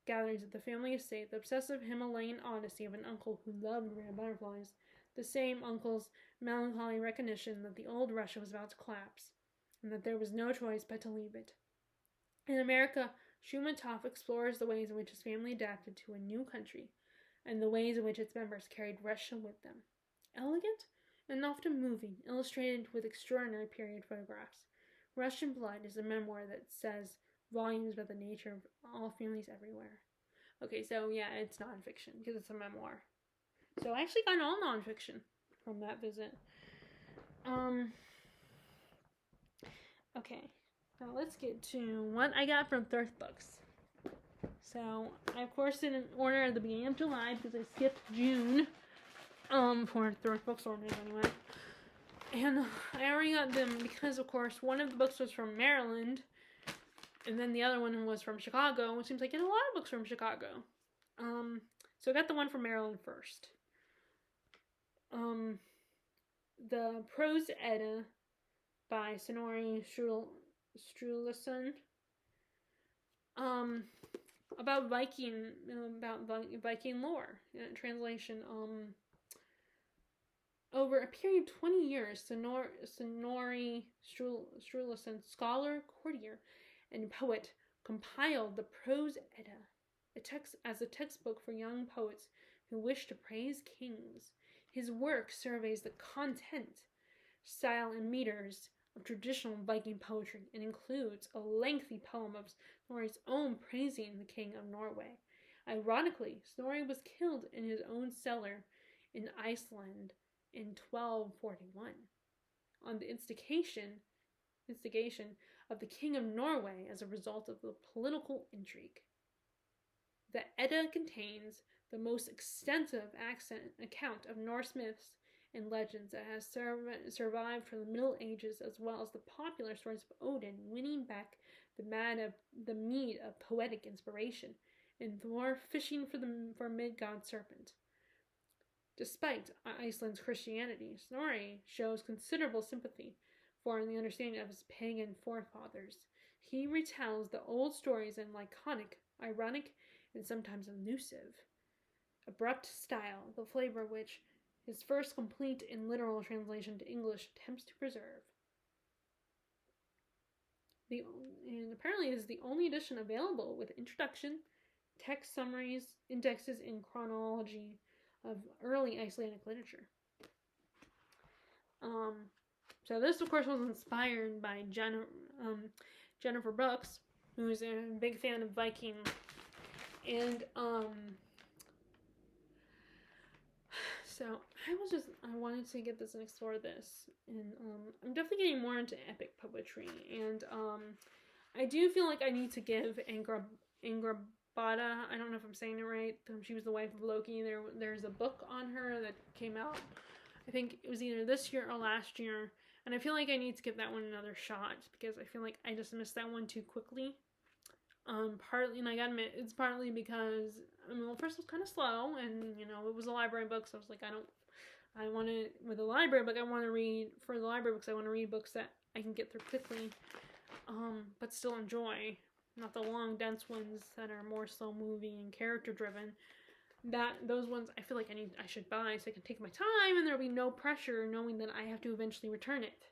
gatherings at the family estate, the obsessive Himalayan odyssey of an uncle who loved rare butterflies, the same uncle's melancholy recognition that the old Russia was about to collapse, and that there was no choice but to leave it. In America, Shumatov explores the ways in which his family adapted to a new country, and the ways in which its members carried Russia with them. Elegant and often moving, illustrated with extraordinary period photographs, Russian Blood is a memoir that says volumes about the nature of all families everywhere. Okay, so yeah, it's nonfiction because it's a memoir. So I actually got all nonfiction from that visit. Okay, now let's get to what I got from Thrift Books. So I of course didn't order at the beginning of July because I skipped June. For Thrift Books orders anyway. And I already got them because, of course, one of the books was from Maryland, and then the other one was from Chicago. It seems like I get a lot of books from Chicago. So I got the one from Maryland first. The Prose Edda by Senori Strullison. About Viking lore. Translation. Over a period of 20 years, Senori Strullison, scholar, courtier, and poet, compiled the Prose Edda, as a textbook for young poets who wish to praise kings. His work surveys the content, style, and meters of traditional Viking poetry and includes a lengthy poem of Snorri's own praising the King of Norway. Ironically, Snorri was killed in his own cellar in Iceland in 1241 on the instigation of the King of Norway as a result of the political intrigue. The Edda contains the most extensive account of Norse myths and legends that has survived from the Middle Ages, as well as the popular stories of Odin winning back the mead of poetic inspiration, and Thor fishing for Midgard serpent. Despite Iceland's Christianity, Snorri shows considerable sympathy for the understanding of his pagan forefathers. He retells the old stories in laconic, ironic, and sometimes elusive, abrupt style, the flavor which his first complete and literal translation to English attempts to preserve. And apparently it is the only edition available with introduction, text summaries, indexes, and chronology of early Icelandic literature. So this, of course, was inspired by Jennifer Brooks, who's a big fan of Viking, and so I wanted to get this and explore this, and I'm definitely getting more into epic poetry, and I do feel like I need to give Ingrabada, I don't know if I'm saying it right, she was the wife of Loki. There's a book on her that came out, I think it was either this year or last year, and I feel like I need to give that one another shot, because I feel like I just missed that one too quickly. Partly, and I gotta admit, it's partly because, first it was kind of slow, and, it was a library book, so I was like, for the library books, I want to read books that I can get through quickly, but still enjoy, not the long, dense ones that are more slow-moving and character-driven. Those ones, I feel like I should buy, so I can take my time, and there'll be no pressure knowing that I have to eventually return it.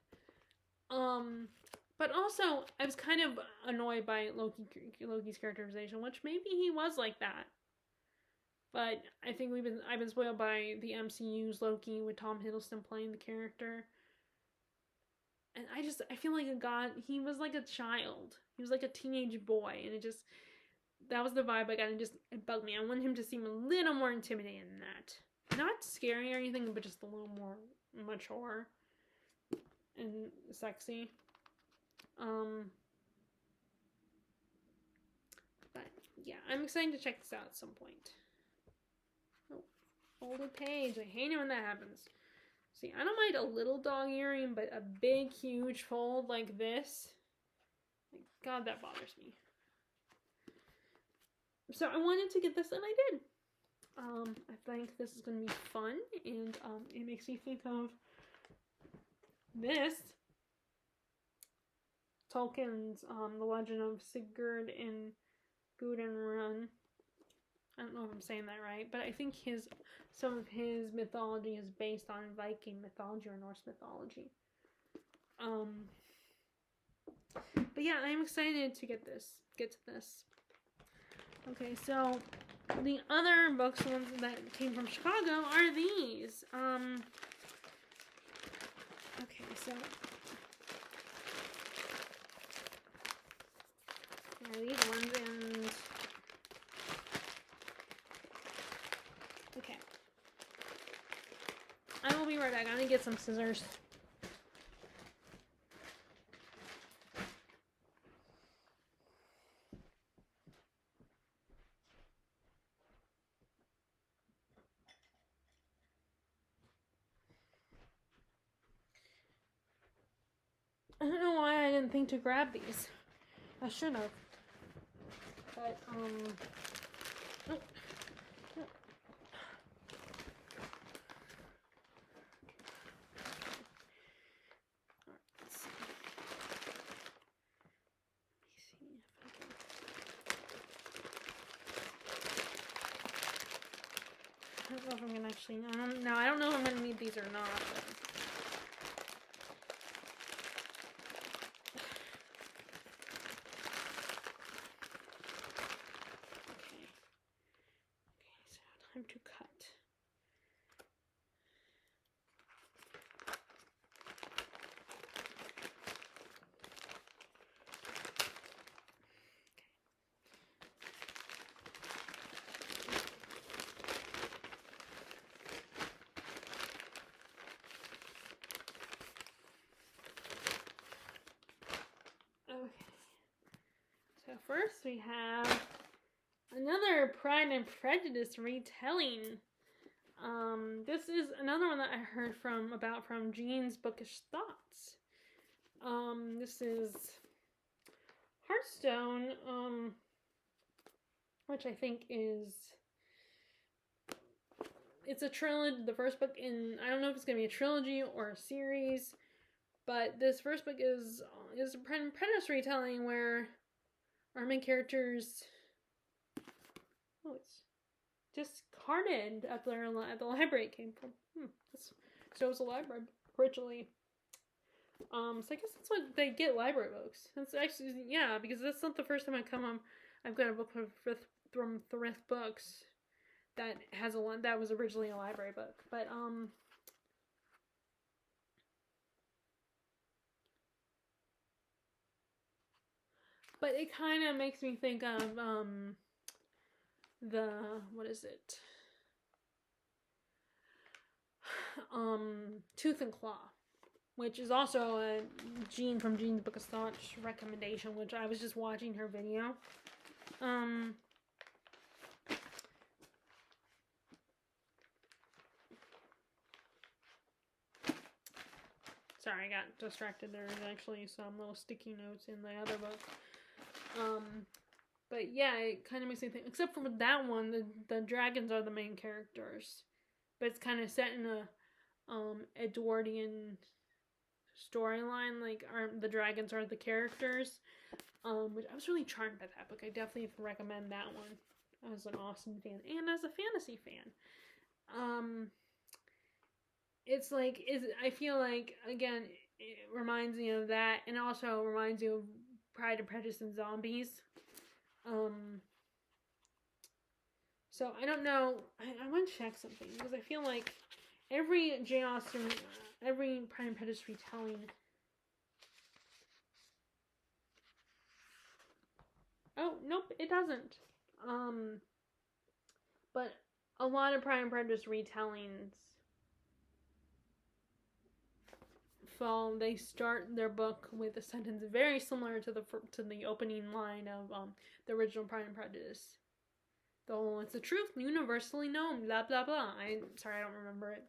But also, I was kind of annoyed by Loki's characterization, which maybe he was like that. But I think I've been spoiled by the MCU's Loki with Tom Hiddleston playing the character. And I feel like he was like a child. He was like a teenage boy, and that was the vibe I got, and it bugged me. I wanted him to seem a little more intimidating than that. Not scary or anything, but just a little more mature and sexy. But yeah, I'm excited to check this out at some point. Oh, folded page. I hate it when that happens. See, I don't mind a little dog earring, but a big, huge fold like this, God, that bothers me. So I wanted to get this, and I did. I think this is going to be fun, and it makes me think of this Tolkien's The Legend of Sigurd in Gudrun. I don't know if I'm saying that right, but I think some of his mythology is based on Viking mythology or Norse mythology. But yeah, I'm excited to get to this. Okay, so the other books, the ones that came from Chicago, are these. Okay, so these ones, and okay, I will be right back. I'm gonna get some scissors. I don't know why I didn't think to grab these. I should have. But, oh. Let's see. Let me see if I can. I don't know if I'm gonna actually. I don't know if I'm gonna need these or not. But... Time to cut. Okay. So first we have another Pride and Prejudice retelling. This is another one that I heard from Jean's Bookish Thoughts. This is Hearthstone, which I think it's a trilogy. The first book I don't know if it's gonna be a trilogy or a series, but this first book is a Pride and Prejudice retelling where our main characters. Oh, it's discarded at the library it came from. So it was a library originally. So I guess that's what they get, library books. That's actually, yeah, because that's not the first time I've got a book from Thrift Books that that was originally a library book. But it kind of makes me think of what is it? Tooth and Claw, which is also a Jean from Jean's Book of Thoughts recommendation, which I was just watching her video. Sorry, I got distracted. There's actually some little sticky notes in the other book. But yeah, it kind of makes me think, except for that one, the dragons are the main characters. But it's kind of set in a Edwardian storyline, like the dragons are the characters. Which I was really charmed by that book. I definitely recommend that one as an Austen fan and as a fantasy fan. It's like I feel like, again, it reminds me of that, and also reminds you of Pride and Prejudice and Zombies. So I don't know. I want to check something because I feel like every Jane Austen, every Pride and Prejudice retelling. Oh nope, it doesn't. But a lot of Pride and Prejudice retellings they start their book with a sentence very similar to the opening line of the original Pride and Prejudice. Though it's the truth universally known, blah blah blah. I don't remember it.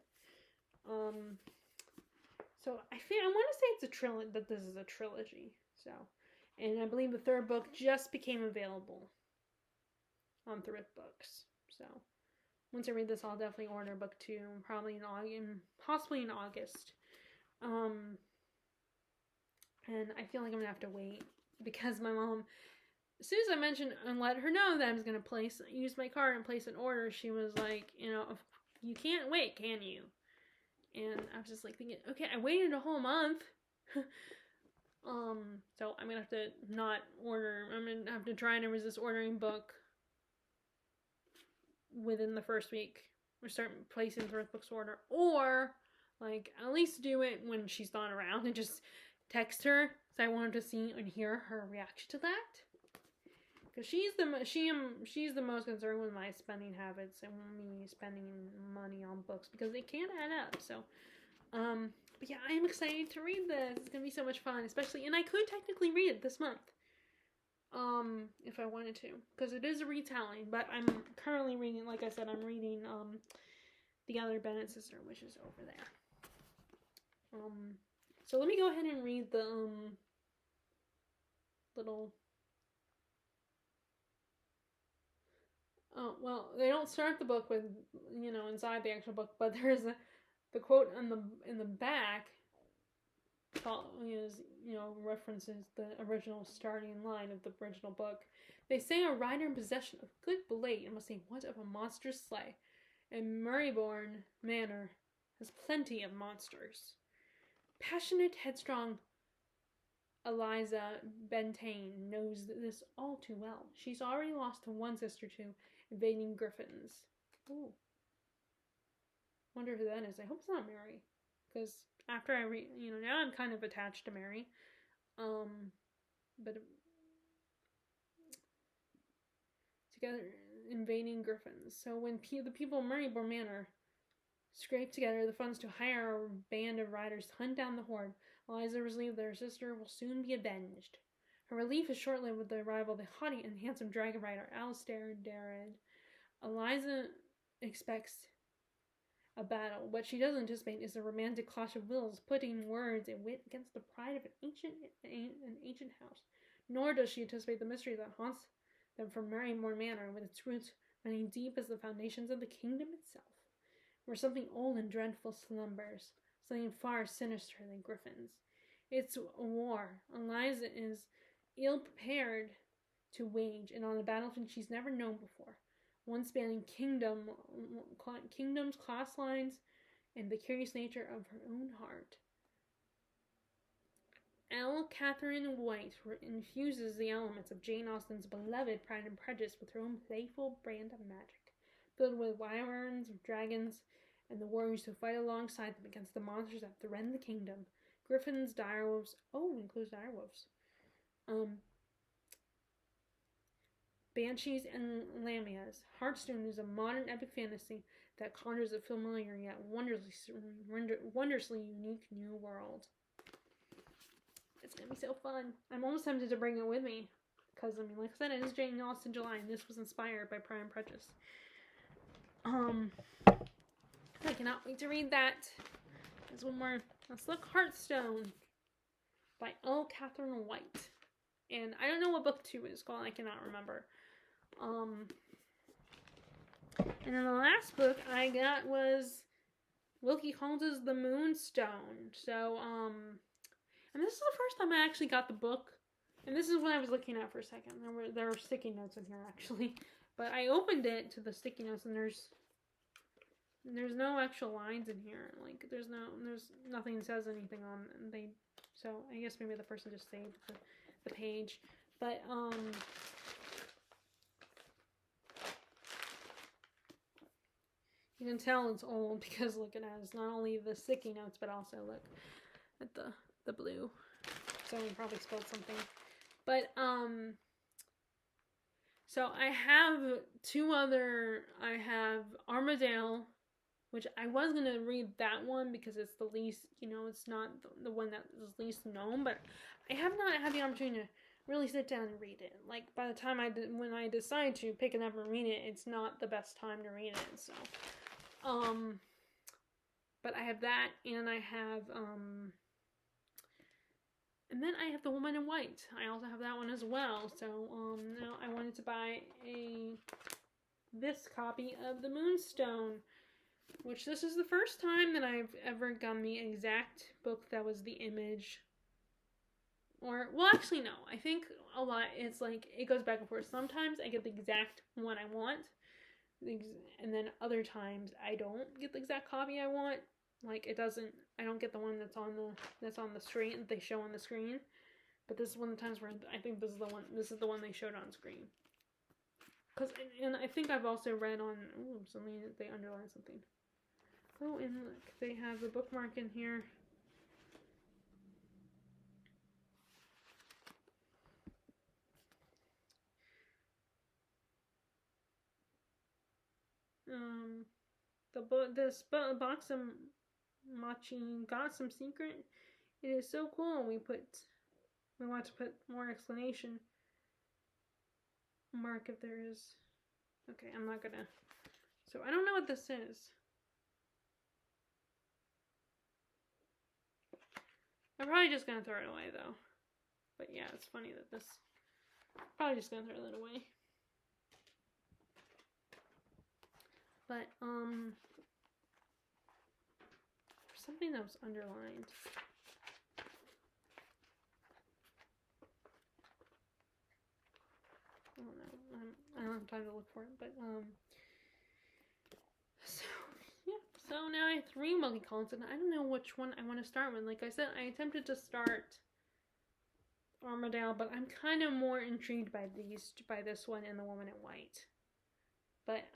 So I want to say it's a trilogy. That this is a trilogy. So, and I believe the third book just became available on Thrift Books. So, once I read this, I'll definitely order book 2, probably in August, possibly in August. And I feel like I'm gonna have to wait because my mom, as soon as I mentioned and let her know that I was gonna use my card and place an order, she was like, you can't wait, can you? And I was just like thinking, okay, I waited a whole month. So I'm gonna have to not order. I'm gonna have to try and resist ordering book within the first week, or start placing the first book's order, or like at least do it when she's not around and just text her. So I wanted to see and hear her reaction to that, because she's the most concerned with my spending habits and me spending money on books, because they can add up. So, but yeah, I am excited to read this. It's gonna be so much fun, especially, and I could technically read it this month, if I wanted to, because it is a retelling. But I'm currently reading, like I said, I'm reading The Other Bennett Sister, which is over there. So let me go ahead and read the little. Oh, well, they don't start the book with, inside the actual book, but there's the quote in the back references the original starting line of the original book. They say a rider in possession of good blade must say what of a monstrous sleigh, and Murraybourne Manor has plenty of monsters. Passionate, headstrong Eliza Bentane knows this all too well. She's already lost to one sister to invading griffins. Ooh. Wonder who that is. I hope it's not Mary, because after I read, now I'm kind of attached to Mary. But together invading griffins. So when the people of Murraybourne Manor scrape together the funds to hire a band of riders to hunt down the horde, Eliza is relieved that her sister will soon be avenged. Her relief is short-lived with the arrival of the haughty and handsome dragon rider Alistair Darrad. Eliza expects a battle. What she doesn't anticipate is a romantic clash of wills, putting words and wit against the pride of an ancient house. Nor does she anticipate the mystery that haunts them from Murraybourne Manor, with its roots running deep as the foundations of the kingdom itself, where something old and dreadful slumbers, something far sinister than griffins. It's a war Eliza is ill prepared to wage, and on a battlefield she's never known before, one spanning kingdoms, class lines, and the curious nature of her own heart. L. Catherine Wright infuses the elements of Jane Austen's beloved Pride and Prejudice with her own playful brand of magic, filled with wyverns, dragons, and the warriors who fight alongside them against the monsters that threaten the kingdom. Griffins, direwolves. Oh, it includes direwolves. Banshees and Lamias. Hearthstone is a modern epic fantasy that conjures a familiar yet wondrously unique new world. It's gonna be so fun. I'm almost tempted to bring it with me, because like I said, it is Jane Austen July, and this was inspired by Pride and Prejudice. I cannot wait to read that. There's one more. Let's look. Hearthstone by L. Catherine Wright. And I don't know what book 2 is called. I cannot remember. And then the last book I got was Wilkie Collins' The Moonstone. So, and this is the first time I actually got the book. And this is what I was looking at for a second. There were sticky notes in here, actually. But I opened it to the sticky notes, and there's no actual lines in here. Like, there's nothing that says anything on it. So I guess maybe the person just saved the page. But, you can tell it's old because look, it has not only the sticky notes, but also look at the blue. Someone probably spilled something. But, so I have I have Armadale, which I was going to read that one because it's the least, it's not the one that is least known, but I have not had the opportunity to really sit down and read it. Like, by the time when I decide to pick it up and read it, it's not the best time to read it, so, but I have that, and I have, and then I have The Woman in White. I also have that one as well, so, now I wanted to buy this copy of The Moonstone, which this is the first time that I've ever gotten the exact book that was the image. Or, well, actually, no. I think a lot, it's like, it goes back and forth. Sometimes I get the exact one I want, and then other times I don't get the exact copy I want. Like, it doesn't, I don't get the one that's on the screen, that they show on the screen. But this is one of the times where I think this is the one they showed on screen. And I think I've also read on, something, they underlined something. Oh, and look, they have a bookmark in here. This box of Machi got some secret. It is so cool. We want to put more explanation mark if there is. Okay, I'm not gonna. So I don't know what this is. I'm probably just gonna throw it away though. But yeah, it's funny that this. Probably just gonna throw that away. But something that was underlined. I don't know. I don't have time to look for it, but so yeah. So now I have 3 multi-colors, and I don't know which one I want to start with. Like I said, I attempted to start Armadale, but I'm kind of more intrigued by this one and The Woman in White. But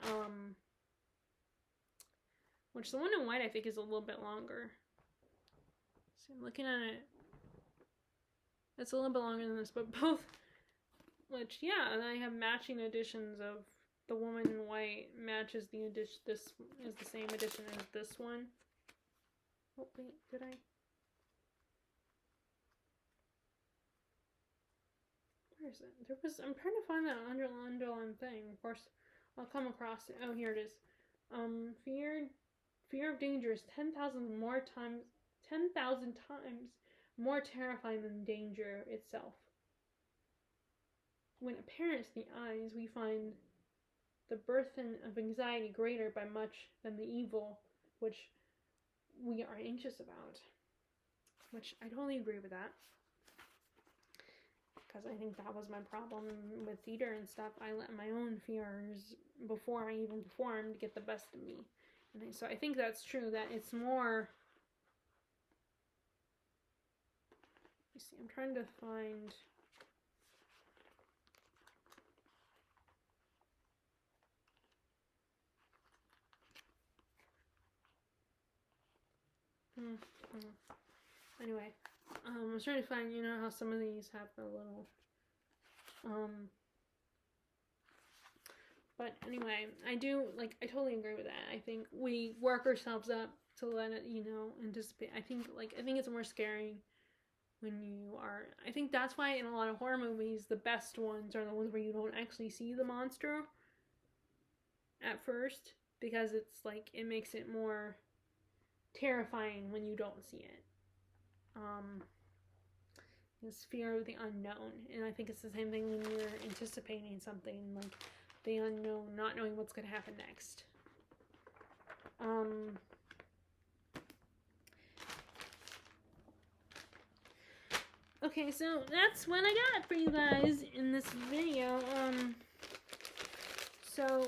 which the one in white I think is a little bit longer. So I'm looking at it. It's a little bit longer than this, but both. Which, yeah, and I have matching editions of The Woman in White matches the edition. This is the same edition as this one. Oh wait, did I? Where is it? I'm trying to find that underlined thing. Of course, I'll come across it. Oh, here it is. Fear of danger is 10,000 times more terrifying than danger itself. When apparent to the eyes, we find the burden of anxiety greater by much than the evil which we are anxious about. Which I totally agree with that. Because I think that was my problem with theater and stuff. I let my own fears before I even performed get the best of me. And so I think that's true, that it's more... You see, I'm trying to find... Anyway, I was trying to find, you know, how some of these have the little, but anyway, I totally agree with that. I think we work ourselves up to let it, you know, anticipate. I think it's more scary when you are, I think that's why in a lot of horror movies, the best ones are the ones where you don't actually see the monster at first, because it's like, it makes it more terrifying when you don't see it. This fear of the unknown, and I think it's the same thing when you're anticipating something, like the unknown, not knowing what's going to happen next. Okay, so that's what I got for you guys in this video. So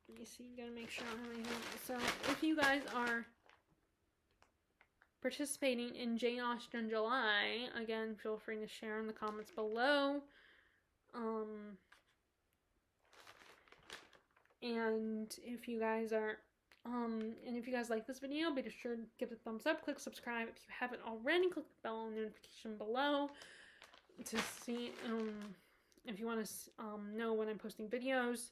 let me see, gotta make sure I don't have anything. So if you guys are participating in Jane Austen July, again, feel free to share in the comments below. And if you guys are, and if you guys like this video, be sure to give it a thumbs up, click subscribe if you haven't already, click the bell notification below to see, if you want to, know when I'm posting videos.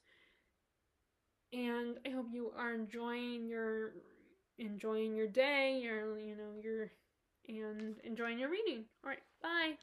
And I hope you are enjoying your day, and enjoying your reading. All right, bye.